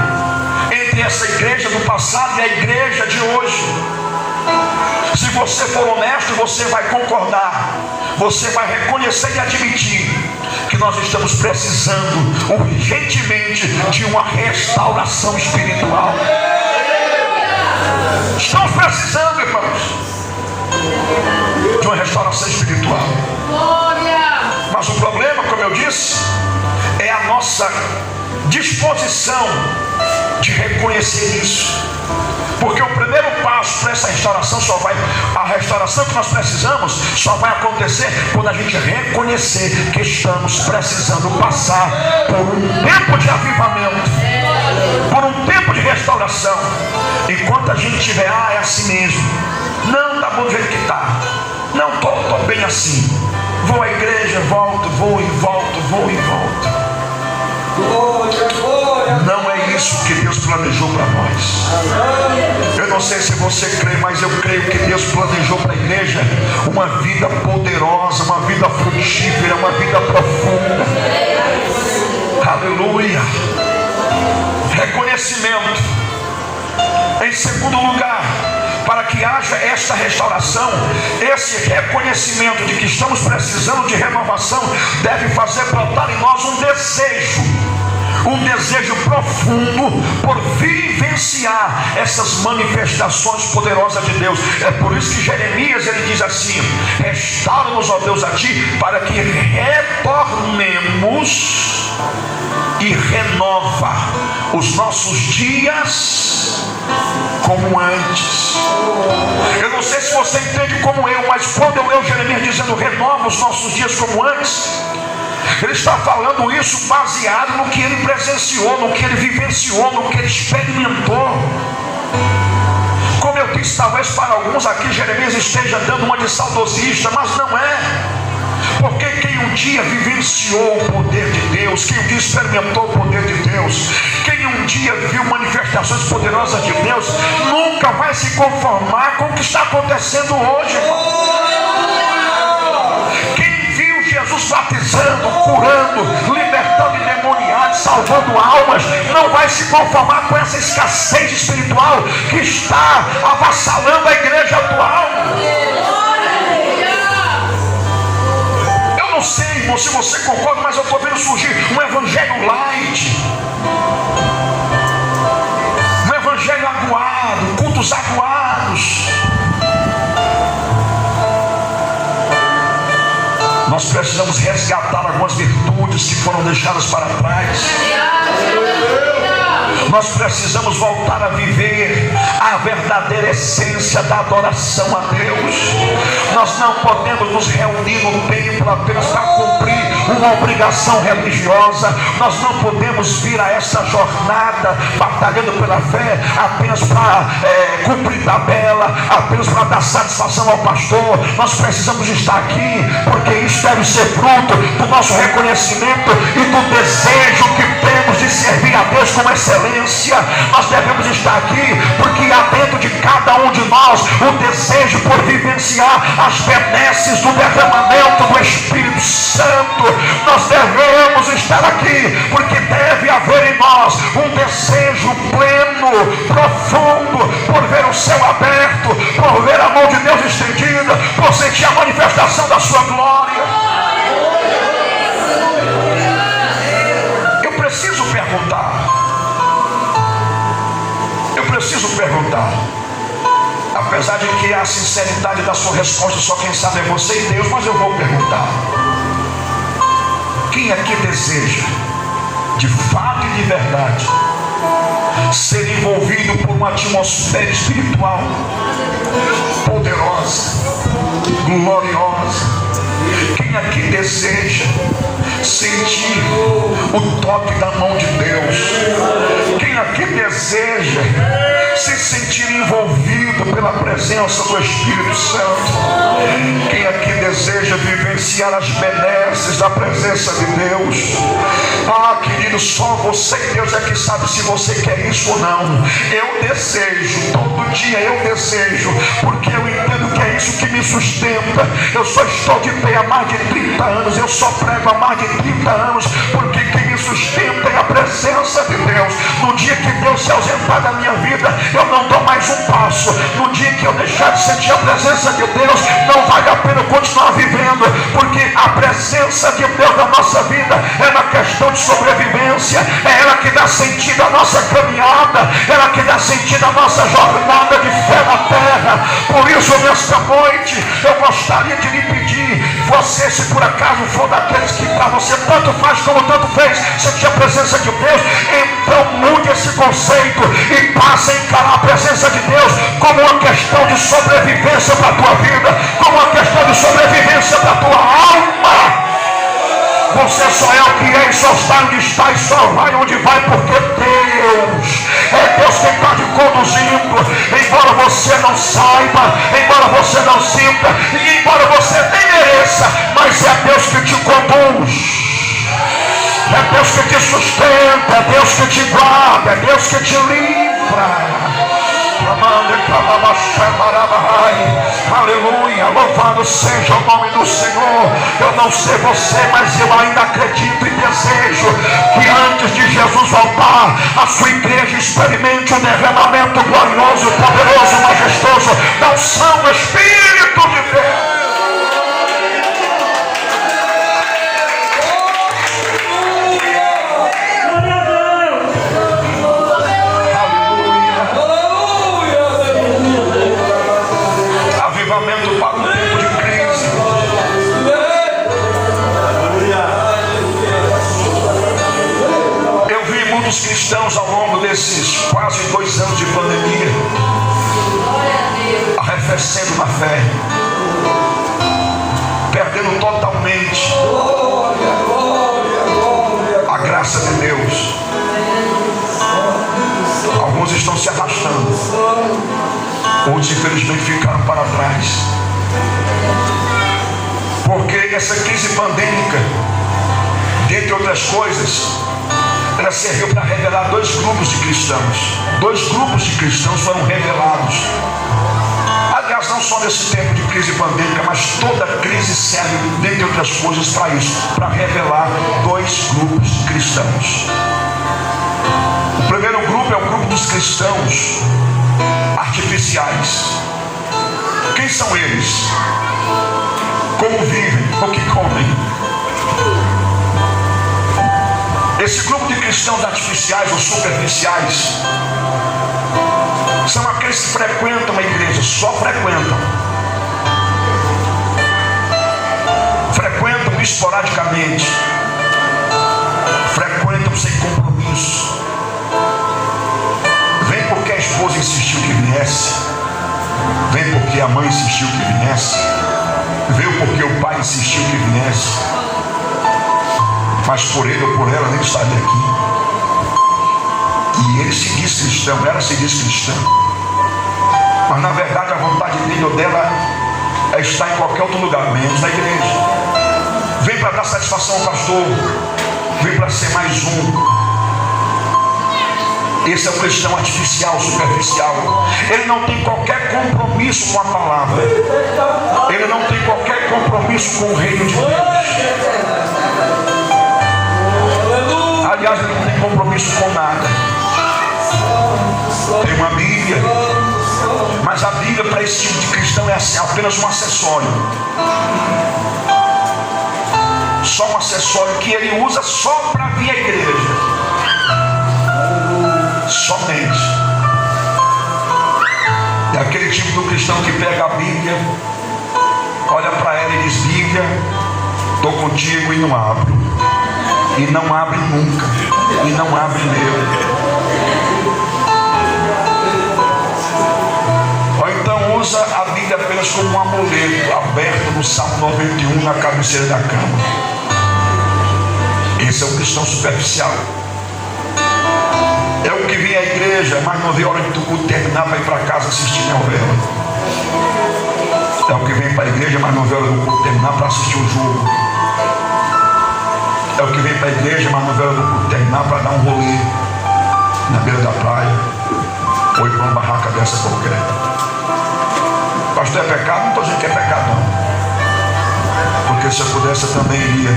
A: entre essa igreja do passado e a igreja de hoje. Se você for honesto, você vai concordar, você vai reconhecer e admitir que nós estamos precisando urgentemente de uma restauração espiritual. Estamos precisando, irmãos, de uma restauração espiritual. Mas o problema, como eu disse, é a nossa disposição de reconhecer isso. Porque o primeiro passo para essa restauração a restauração que nós precisamos só vai acontecer quando a gente reconhecer que estamos precisando passar por um tempo de avivamento, por um tempo de restauração. Enquanto a gente tiver, é assim mesmo, não, tá bom do jeito que está, não, tô bem assim, vou à igreja, volto, vou e volto, vou e volto. Não é isso que Deus planejou para nós. Eu não sei se você crê, mas eu creio que Deus planejou para a igreja uma vida poderosa, uma vida frutífera, uma vida profunda. Aleluia. Reconhecimento. Em segundo lugar, para que haja esta restauração, esse reconhecimento de que estamos precisando de renovação deve fazer brotar em nós um desejo profundo por vivenciar essas manifestações poderosas de Deus. É por isso que Jeremias ele diz assim: restaura-nos, ó Deus, a ti, para que retornemos e renova os nossos dias como antes. Eu não sei se você entende como eu, mas quando eu leio Jeremias dizendo renova os nossos dias como antes, ele está falando isso baseado no que ele presenciou, no que ele vivenciou, no que ele experimentou. Como eu disse, talvez para alguns aqui Jeremias esteja dando uma de saudosista, mas não é. Porque quem um dia vivenciou o poder de Deus, quem um dia experimentou o poder de Deus, quem um dia viu manifestações poderosas de Deus, nunca vai se conformar com o que está acontecendo hoje. Jesus batizando, curando, libertando endemoniados, salvando almas, não vai se conformar com essa escassez espiritual que está avassalando a igreja atual. Eu não sei, irmão, se você concorda, mas eu estou vendo surgir um evangelho light, um evangelho aguado, cultos aguados. Nós precisamos resgatar algumas virtudes que foram deixadas para trás. Nós precisamos voltar a viver a verdadeira essência da adoração a Deus. Nós não podemos nos reunir no templo apenas para cumprir uma obrigação religiosa. Nós não podemos vir a essa jornada batalhando pela fé apenas para cumprir tabela, apenas para dar satisfação ao pastor. Nós precisamos estar aqui porque isso deve ser fruto do nosso reconhecimento e do desejo que temos de servir a Deus com excelência. Nós devemos estar aqui porque há dentro de cada um de nós o desejo por vivenciar as benesses do derramamento do Espírito Santo. Nós devemos estar aqui porque deve haver em nós um desejo pleno, profundo, por ver o céu aberto, por ver a mão de Deus estendida, por sentir a manifestação da sua glória. Eu preciso perguntar, apesar de que a sinceridade da sua resposta só quem sabe é você e Deus, mas eu vou perguntar: quem aqui deseja de fato e de verdade ser envolvido por uma atmosfera espiritual poderosa, gloriosa? Quem aqui deseja sentir o toque da mão de Deus? Quem aqui deseja se sentir envolvido pela presença do Espírito Santo? Quem aqui deseja vivenciar as benesses da presença de Deus? Querido, só você e Deus é que sabe se você quer isso ou não. Eu desejo, todo dia eu desejo, porque eu entendo que é isso que me sustenta. Eu só estou de pé há mais de 30 anos, eu só prego há mais de 30 anos, porque quem me sustenta é a presença de Deus. No dia que Deus se ausentar da minha vida, eu não dou mais um passo. No dia que eu deixar de sentir a presença de Deus, não vale a pena continuar vivendo, porque a presença de Deus na nossa vida é uma questão de sobrevivência. É ela que dá sentido à nossa caminhada, ela que dá sentido à nossa jornada de fé na terra. Por isso, nesta noite, eu gostaria de lhe pedir, você, se por acaso for daqueles que para você tanto faz como tanto fez sentir a presença de Deus, então mude esse conceito e passe a encarar a presença de Deus como uma questão de sobrevivência para a tua vida, como uma questão de sobrevivência para a tua alma. Você só é o que é e só está onde está e só vai onde vai porque Deus quem está te conduzindo. Embora você não saiba, embora você não sinta, e embora você nem mereça, mas é Deus que te conduz, é Deus que te sustenta, é Deus que te guarda, é Deus que te livra. Aleluia, louvado seja o nome do Senhor. Eu não sei você, mas eu ainda acredito e desejo que antes de Jesus voltar, a sua igreja experimente o derramamento glorioso, poderoso, majestoso da unção do Espírito de Deus. Os cristãos ao longo desses quase 2 anos de pandemia arrefecendo na fé, perdendo totalmente a graça de Deus. Alguns estão se arrastando, outros infelizmente ficaram para trás, porque essa crise pandêmica, dentre outras coisas, ela serviu para revelar 2 grupos de cristãos. 2 grupos de cristãos foram revelados. Aliás, não só nesse tempo de crise pandêmica, mas toda crise serve, dentre outras coisas, para isso, para revelar 2 grupos de cristãos. O primeiro grupo é o grupo dos cristãos artificiais. Quem são eles? Como vivem? O que comem? Esse grupo de cristãos artificiais ou superficiais são aqueles que frequentam a igreja, só frequentam esporadicamente, frequentam sem compromisso, vem porque a esposa insistiu que viesse, vem porque a mãe insistiu que viesse, veio porque o pai insistiu que viesse, mas por ele ou por ela nem estaria aqui. E ele se diz cristão, ela se diz cristã, mas na verdade a vontade dele ou dela é estar em qualquer outro lugar, menos na igreja. Vem para dar satisfação ao pastor, vem para ser mais um. Esse é um cristão artificial, superficial. Ele não tem qualquer compromisso com a palavra, ele não tem qualquer compromisso com o reino de Deus. Aliás, ele não tem compromisso com nada. Tem uma Bíblia, mas a Bíblia para esse tipo de cristão é apenas um acessório. Só um acessório que ele usa só para vir à igreja. Somente. É aquele tipo do cristão que pega a Bíblia, olha para ela e diz: Bíblia, estou contigo, e não abro. E não abre nunca. E não abre mesmo. Ou então usa a Bíblia apenas como um amuleto aberto no Salmo 91 na cabeceira da cama. Esse é o cristão superficial. É o que vem à igreja, mas não vê a hora de o culto terminar para ir para casa assistir novela. É o que vem para a igreja, mas não vê a hora do culto terminar para assistir o jogo. É o que vem para a igreja, mas não vê a hora do culto terminar para dar um rolê na beira da praia ou ir para uma barraca dessa qualquer. Pastor, é pecado? Não estou dizendo que é pecado, não. Porque se eu pudesse eu também iria.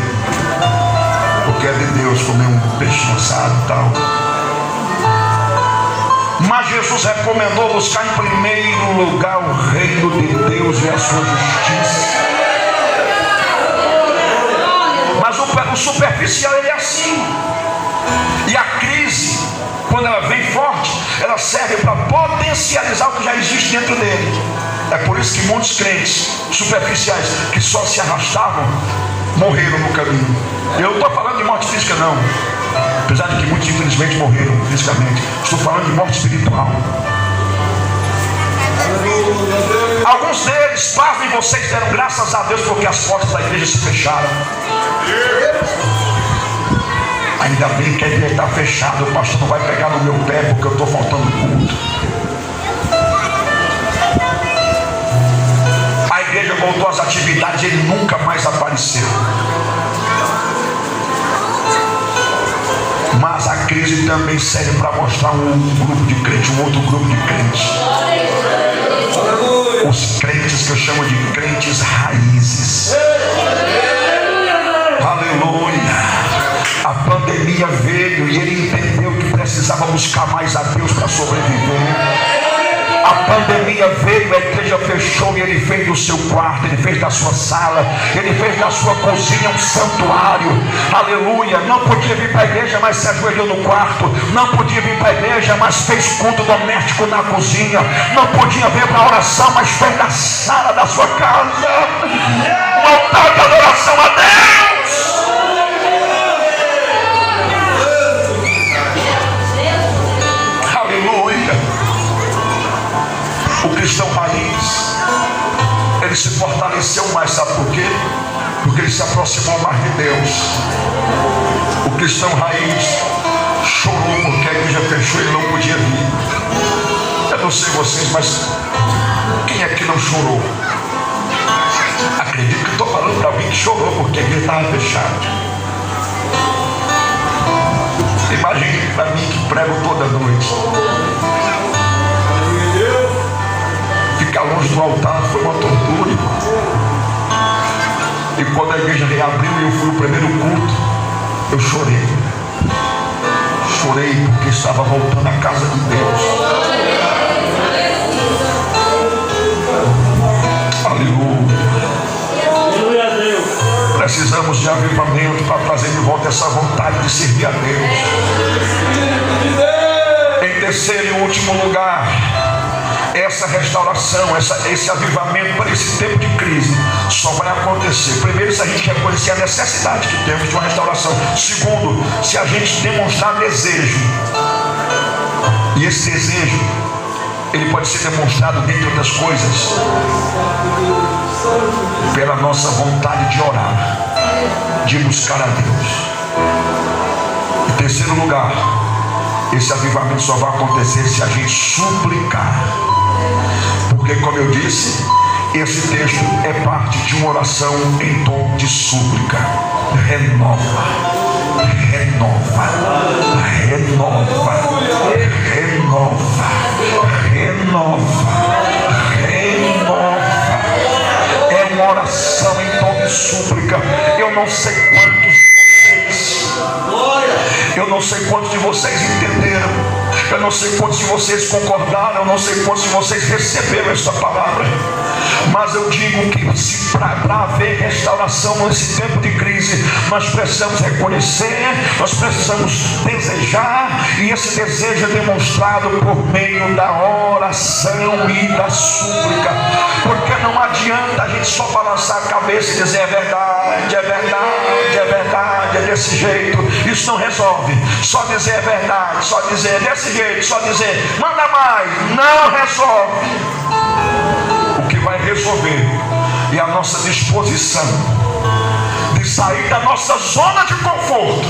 A: Porque é de Deus comer um peixe assado e tal. Mas Jesus recomendou buscar em primeiro lugar o reino de Deus e a sua justiça. Mas o superficial ele é assim. E a crise, quando ela vem forte, ela serve para potencializar o que já existe dentro dele. É por isso que muitos crentes superficiais que só se arrastavam morreram no caminho. Eu não estou falando de morte física, não, apesar de que muitos infelizmente morreram fisicamente. Estou falando de morte espiritual. Alguns deles, pasmem vocês deram graças a Deus porque as portas da igreja se fecharam. Ainda bem que a igreja está fechada. O pastor não vai pegar no meu pé porque eu estou faltando culto. A igreja voltou às atividades e ele nunca mais apareceu. Mas a crise também serve para mostrar um grupo de crentes, um outro grupo de crentes. Os crentes que eu chamo de crentes raízes. Aleluia. A pandemia veio e ele entendeu que precisava buscar mais a Deus para sobreviver. A pandemia veio, a igreja fechou e ele fez do seu quarto, ele fez da sua sala, ele fez da sua cozinha um santuário. Aleluia. Não podia vir para a igreja, mas se ajoelhou no quarto. Não podia vir para a igreja, mas fez culto doméstico na cozinha. Não podia vir para a oração, mas fez da sala da sua casa um altar de adoração a Deus. O cristão raiz, ele se fortaleceu mais, sabe por quê? Porque ele se aproximou mais de Deus. O cristão raiz chorou porque a igreja fechou e ele não podia vir. Eu não sei vocês, mas quem é que não chorou? Acredito que estou falando para alguém que chorou porque a igreja estava fechada. Imagine para mim que prego toda noite. Ficar longe do altar foi uma tortura. E quando a igreja reabriu e eu fui no primeiro culto, eu chorei. Chorei porque estava voltando à casa de Deus. Aleluia. Precisamos de avivamento para trazer de volta essa vontade de servir a Deus. Em terceiro e último lugar, essa restauração, esse avivamento para esse tempo de crise só vai acontecer, primeiro, se a gente reconhecer a necessidade que temos de uma restauração. Segundo, se a gente demonstrar desejo. E esse desejo, ele pode ser demonstrado, dentre outras coisas, pela nossa vontade de orar, de buscar a Deus. Em terceiro lugar, esse avivamento só vai acontecer se a gente suplicar. Porque, como eu disse, esse texto é parte de uma oração em tom de súplica. Renova, renova, renova, renova, renova, renova. É uma oração em tom de súplica. Eu não sei quantos de vocês entenderam. Eu não sei quantos de vocês concordaram. Eu não sei quantos de vocês receberam esta palavra. Mas eu digo que se para haver restauração nesse tempo de crise, nós precisamos reconhecer, nós precisamos desejar, e esse desejo é demonstrado por meio da oração e da súplica. Porque não adianta a gente só balançar a cabeça e dizer é verdade, é verdade, é verdade, é desse jeito. Isso não resolve. Só dizer é verdade, só dizer é desse jeito, só dizer manda mais, não resolve. O que vai resolver é a nossa disposição de sair da nossa zona de conforto,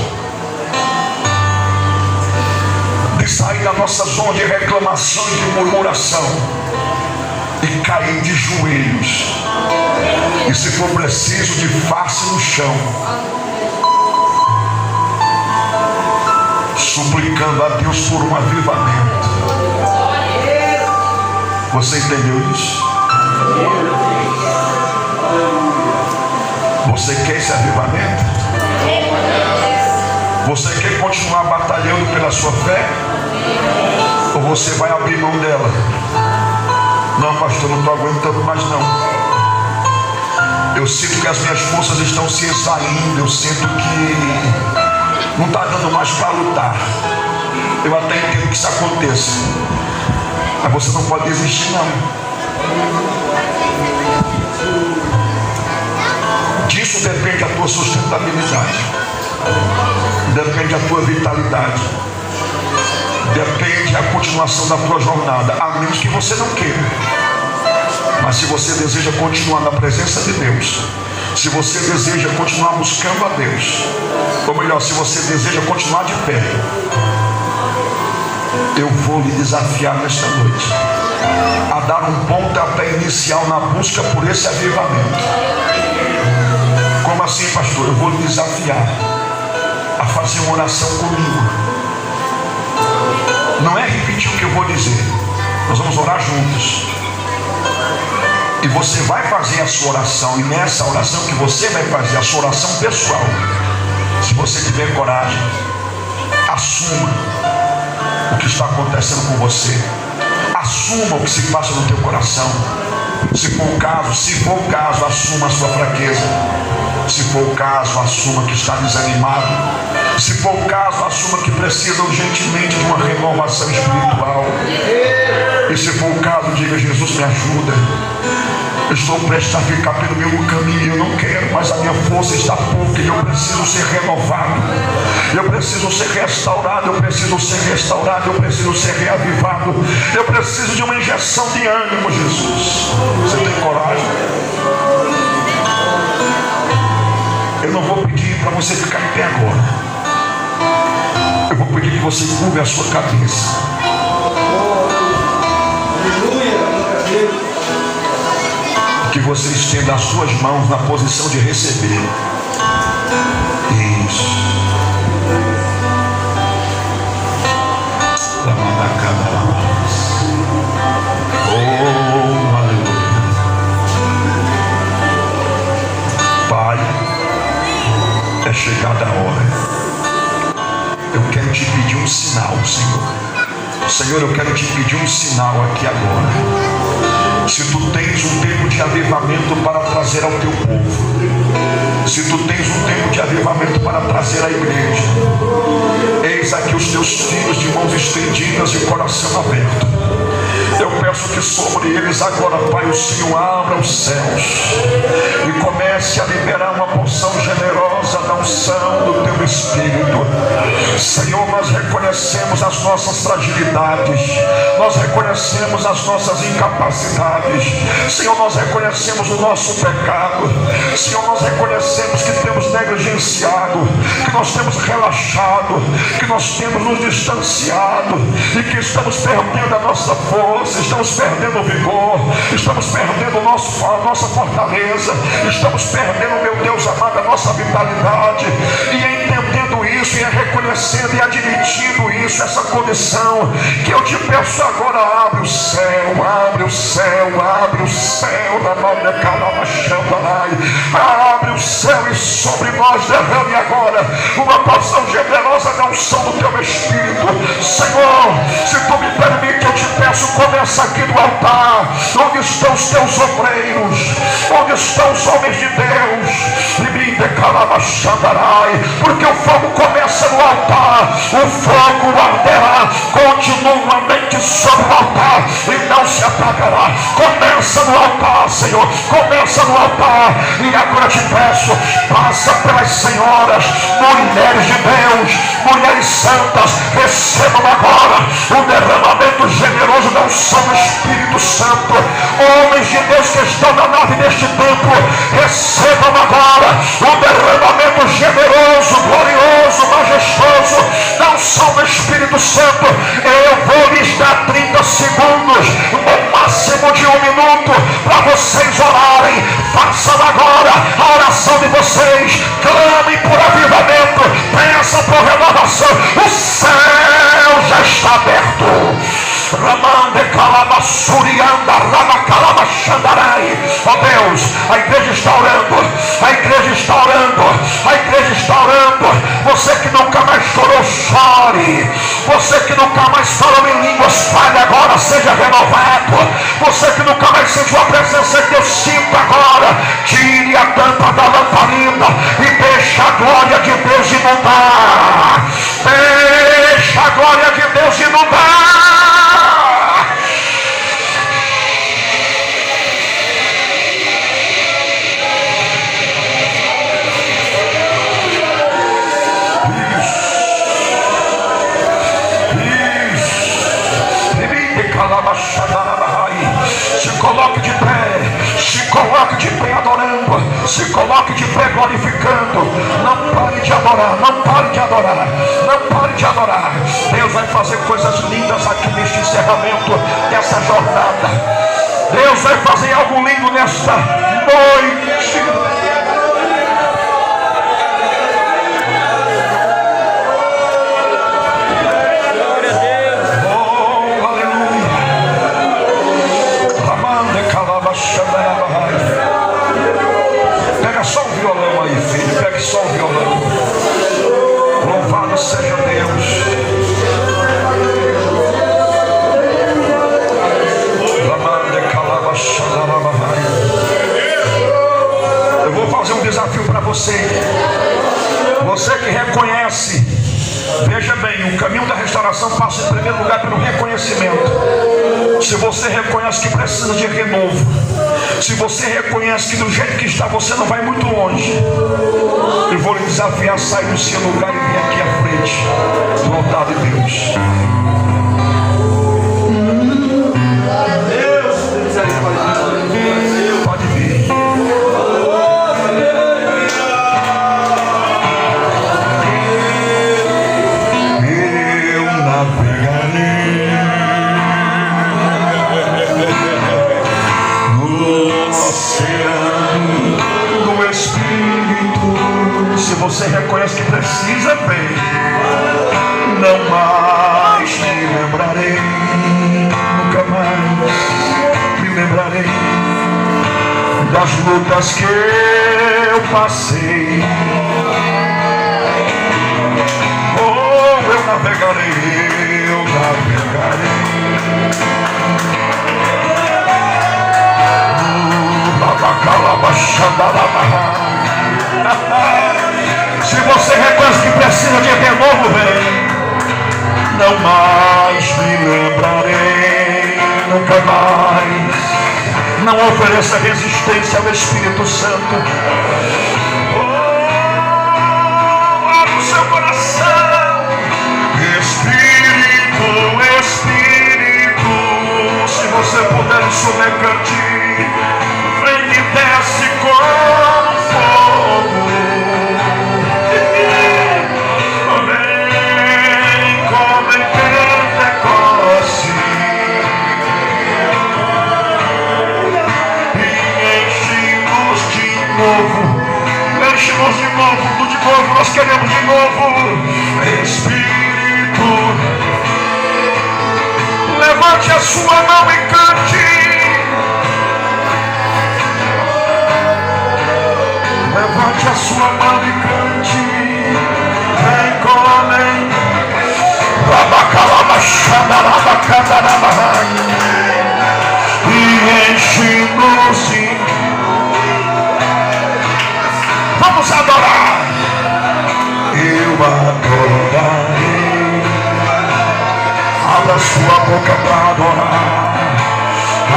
A: de sair da nossa zona de reclamação e de murmuração, e cair de joelhos, e se for preciso, de face no chão, suplicando a Deus por um avivamento. Você entendeu isso? Você quer esse avivamento? Você quer continuar batalhando pela sua fé? Ou você vai abrir mão dela? Não, pastor, não estou aguentando mais não. Eu sinto que as minhas forças estão se esvaindo. Eu sinto que não está dando mais para lutar. Eu até entendo que isso aconteça, mas você não pode desistir não. Disso depende a tua sustentabilidade, depende a tua vitalidade, depende a continuação da tua jornada, a menos que você não queira. Mas se você deseja continuar na presença de Deus, se você deseja continuar buscando a Deus, ou melhor, se você deseja continuar de pé, eu vou lhe desafiar nesta noite a dar um pontapé inicial na busca por esse avivamento. Como assim, pastor? Eu vou lhe desafiar a fazer uma oração comigo. Não é repetir o que eu vou dizer, nós vamos orar juntos. E você vai fazer a sua oração, e nessa oração que você vai fazer, a sua oração pessoal, se você tiver coragem, assuma o que está acontecendo com você, assuma o que se passa no teu coração. Se for o caso, assuma a sua fraqueza. Se for o caso, assuma que está desanimado. Se for o caso, assuma que precisa urgentemente de uma renovação espiritual. E se for o caso, diga: Jesus, me ajuda. Eu estou prestes a ficar pelo meu caminho, eu não quero, mas a minha força está pouca e eu preciso ser renovado. Eu preciso ser restaurado, eu preciso ser restaurado, eu preciso ser reavivado. Eu preciso de uma injeção de ânimo, Jesus. Você tem coragem? Eu não vou pedir para você ficar em pé agora. Eu vou pedir que você curve a sua cabeça. Que você estenda as suas mãos na posição de receber. Isso. Oh, aleluia. Pai, é chegada a hora. Eu quero te pedir um sinal, Senhor. Senhor, eu quero te pedir um sinal aqui agora. Se tu tens um tempo de avivamento para trazer ao teu povo, se tu tens um tempo de avivamento para trazer à igreja, eis aqui os teus filhos de mãos estendidas e coração aberto. Eu peço que sobre eles agora, Pai, o Senhor abra os céus e comece a liberar uma porção generosa da unção do teu Espírito. Senhor, nós reconhecemos as nossas fragilidades, nós reconhecemos as nossas incapacidades. Senhor, nós reconhecemos o nosso pecado. Senhor, nós reconhecemos que temos negligenciado, que nós temos relaxado, que nós temos nos distanciado e que estamos perdendo a nossa força, estamos perdendo o vigor, estamos perdendo a nossa fortaleza, estamos perdendo, meu Deus amado, a nossa vitalidade. E entendendo isso, e reconhecendo e admitindo isso, essa condição, que eu te peço agora: abre o céu, abre o céu, abre o céu, abre o céu e sobre nós derrame agora uma porção generosa da unção do teu Espírito. Senhor, se tu me permite, eu te peço, começa aqui no altar, onde estão os teus obreiros, onde estão os homens de Deus, porque o fogo começa no altar, o fogo arderá continuamente sobre o altar e não se apagará. Começa no altar, Senhor, começa no altar. E agora te peço, passa pelas senhoras, mulheres de Deus, mulheres santas, recebam agora o derramamento generoso da unção do Espírito Santo. Homens de Deus que estão na nave neste tempo, recebam agora o derramamento generoso, glorioso, majestoso da unção do Espírito Santo. Eu vou lhes dar 30 segundos, no máximo de 1 minuto, para vocês orarem. Façam agora a oração de vocês, clamem por avivamento, peçam por renovação. O céu já está aberto. Ramande calabasurianda, ramacalabachandarai. Ó Deus, a igreja está orando, a igreja está orando, a igreja está orando. Você que nunca mais chorou, chore. Você que nunca mais falou em línguas, fale agora, seja renovado. Você que nunca mais sentiu a presença de Deus, sinta agora. Tire a tampa da lamparina e deixa a glória de Deus inundar. Deixa a glória de Deus inundar. Se coloque de pé. coloque de pé glorificando. Não pare de adorar, não pare de adorar, não pare de adorar. Deus vai fazer coisas lindas aqui neste encerramento dessa jornada. Deus vai fazer algo lindo nesta noite. Pega só o violão aí, filho. Pega só o violão. Louvado seja Deus. Eu vou fazer um desafio para você. Você que reconhece. Veja bem, o caminho da restauração passa em primeiro lugar pelo reconhecimento. Se você reconhece que precisa de renovo, se você reconhece que do jeito que está você não vai muito longe, eu vou lhe desafiar a sair do seu lugar e vir aqui à frente. Louvado Deus. Pode vir. Você reconhece que precisa bem. Não mais me lembrarei, nunca mais me lembrarei das lutas que eu passei. Oh, eu navegarei, eu navegarei. Se você reconhece que precisa de renovo, vem. Não mais me lembrarei, nunca mais. Não ofereça resistência ao Espírito Santo. Abra o seu coração. Espírito, Espírito, se você puder submergir, vem e desce como fogo. Enche-nos de novo, nós queremos de novo. Espírito, levante a sua mão e cante. Levante a sua mão e cante. Vem, comem. E enche-nos de. Vamos adorar. Eu adorarei. Abra sua boca para adorar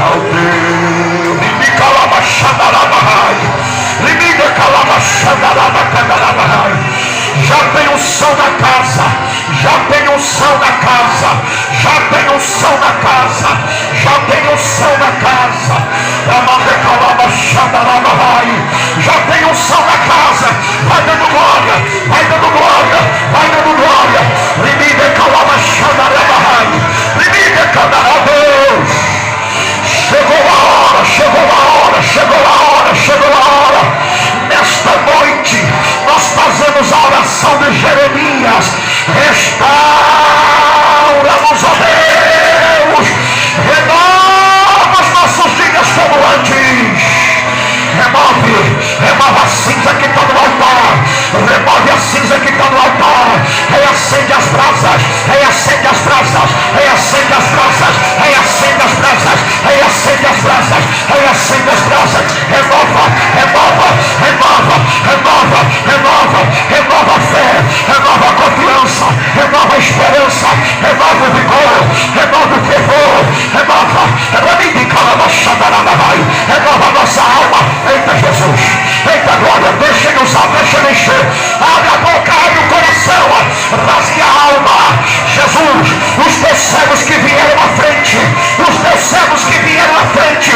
A: ao Deus. Limita lava xandarabahai. Limita calava xandarabacandarabai. Já tem o som da casa. Já tem o som da casa. Já tem o som da casa. Já tem o som da casa. Limita calava xandarabahai. Já tem o som da casa. Vai dando glória. Vai dando glória. Vai dando glória. Limita calava xandarabahai. Limita candarabos. Chegou a hora. Chegou a hora. Chegou a hora. Chegou a hora. Nesta noite nós fazemos a oração de Jeremias. Restaura-nos, ó Deus. Renova os nossos dias como antes. Remove a cinza que está no altar. Remove a cinza que está no altar. Reacende as brasas. Reacende as brasas. Reacende as brasas. Reacende as brasas. Reacende as brasas. Reacende as brasas. Renova, renova, renova, renova, renova, renova a fé. Renova a confiança. Renova a esperança. Renova o vigor. Renova o fervor. Renova. Renova a nossa alma. Eita Jesus, eita glória, deixa ele usar, deixa ele encher. Abre a boca, abre o coração, rasgue a alma. Jesus, os teus cegos que vieram à frente, os teus cegos que vieram à frente,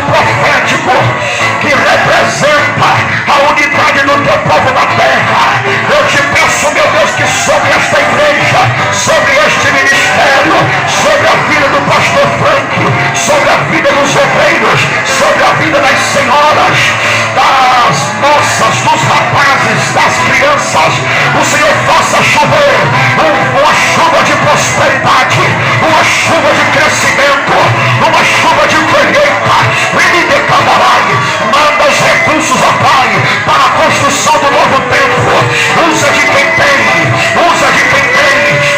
A: profético que representa a unidade do teu povo na terra. Eu te peço, meu Deus, que sobre esta igreja, sobre este ministério, sobre a vida do pastor Frank, sobre a vida dos obreiros, sobre a vida das senhoras, das moças, dos rapazes, das crianças, o Senhor faça chover uma chuva de prosperidade, uma chuva de crescimento, uma chuva de colheita. Manda os recursos, ó Pai, para a construção do novo tempo. Usa de quem tem,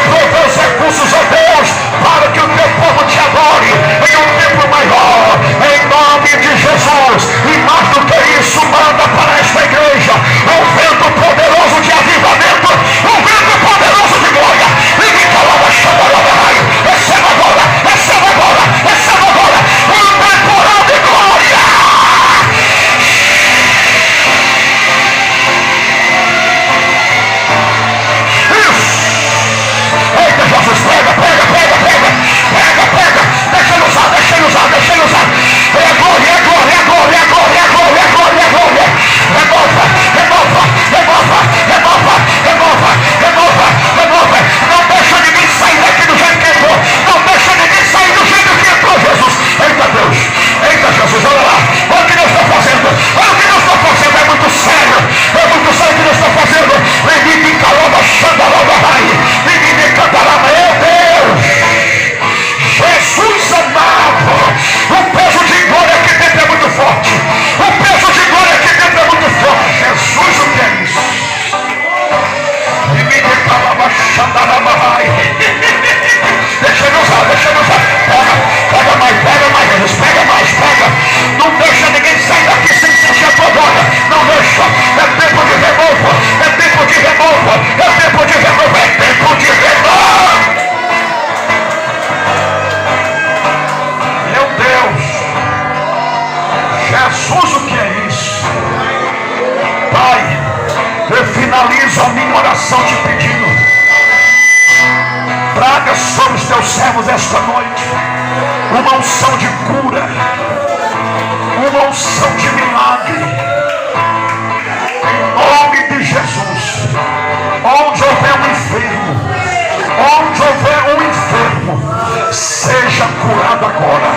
A: provê os recursos, ó Deus, para que o teu povo te adore em um tempo maior, em nome de Jesus. E mais do que isso, manda para esta igreja um vento poderoso de avivamento, um vento poderoso de glória. Receba agora, receba agora, receba agora um temporal de glória. Eita, Jesus, pega, deixa ele usar. É glória. Remova. Não deixa ninguém sair daqui do jeito que entrou. Jesus. Eita, Jesus, olha lá. Olha o que Deus está fazendo. É muito sério o que Deus está fazendo. Meu Deus. Jesus amado, o peso de glória aqui dentro é muito forte. Jesus, o que é isso? Deixa ele usar. Pega mais, Jesus, pega. Não deixa ninguém sair daqui sem sentir a tua glória. Não deixa. É tempo de renovo. Meu Deus. Jesus, o que é isso? Pai, eu finalizo a minha oração te pedindo. Traga sobre os teus servos esta noite uma unção de cura, uma unção de milagre, em nome de Jesus. Onde houver um enfermo, seja curado agora.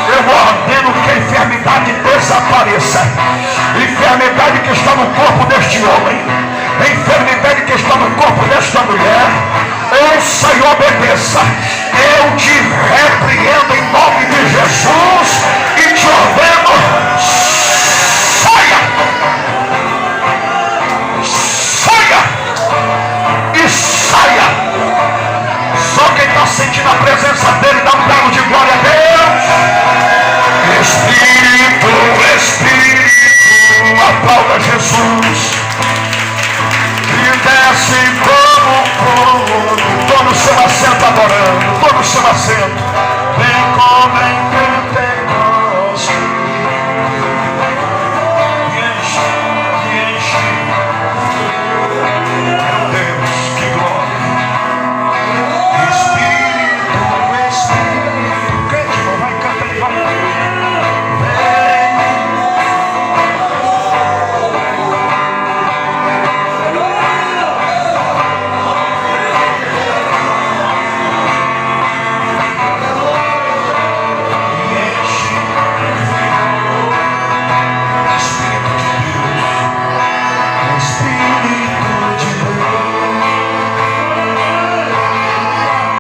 A: Eu ordeno que a enfermidade desapareça. Enfermidade que está no corpo deste homem, a enfermidade que está no corpo desta mulher, ouça e obedeça. Eu te repreendo em nome de Jesus e te ordeno, saia e saia. Só quem está sentindo a presença dele dá um brado de glória a Deus. Espírito, aplauda Jesus. E desce como um fogo. Tô no seu assento adorando, tô no seu assento.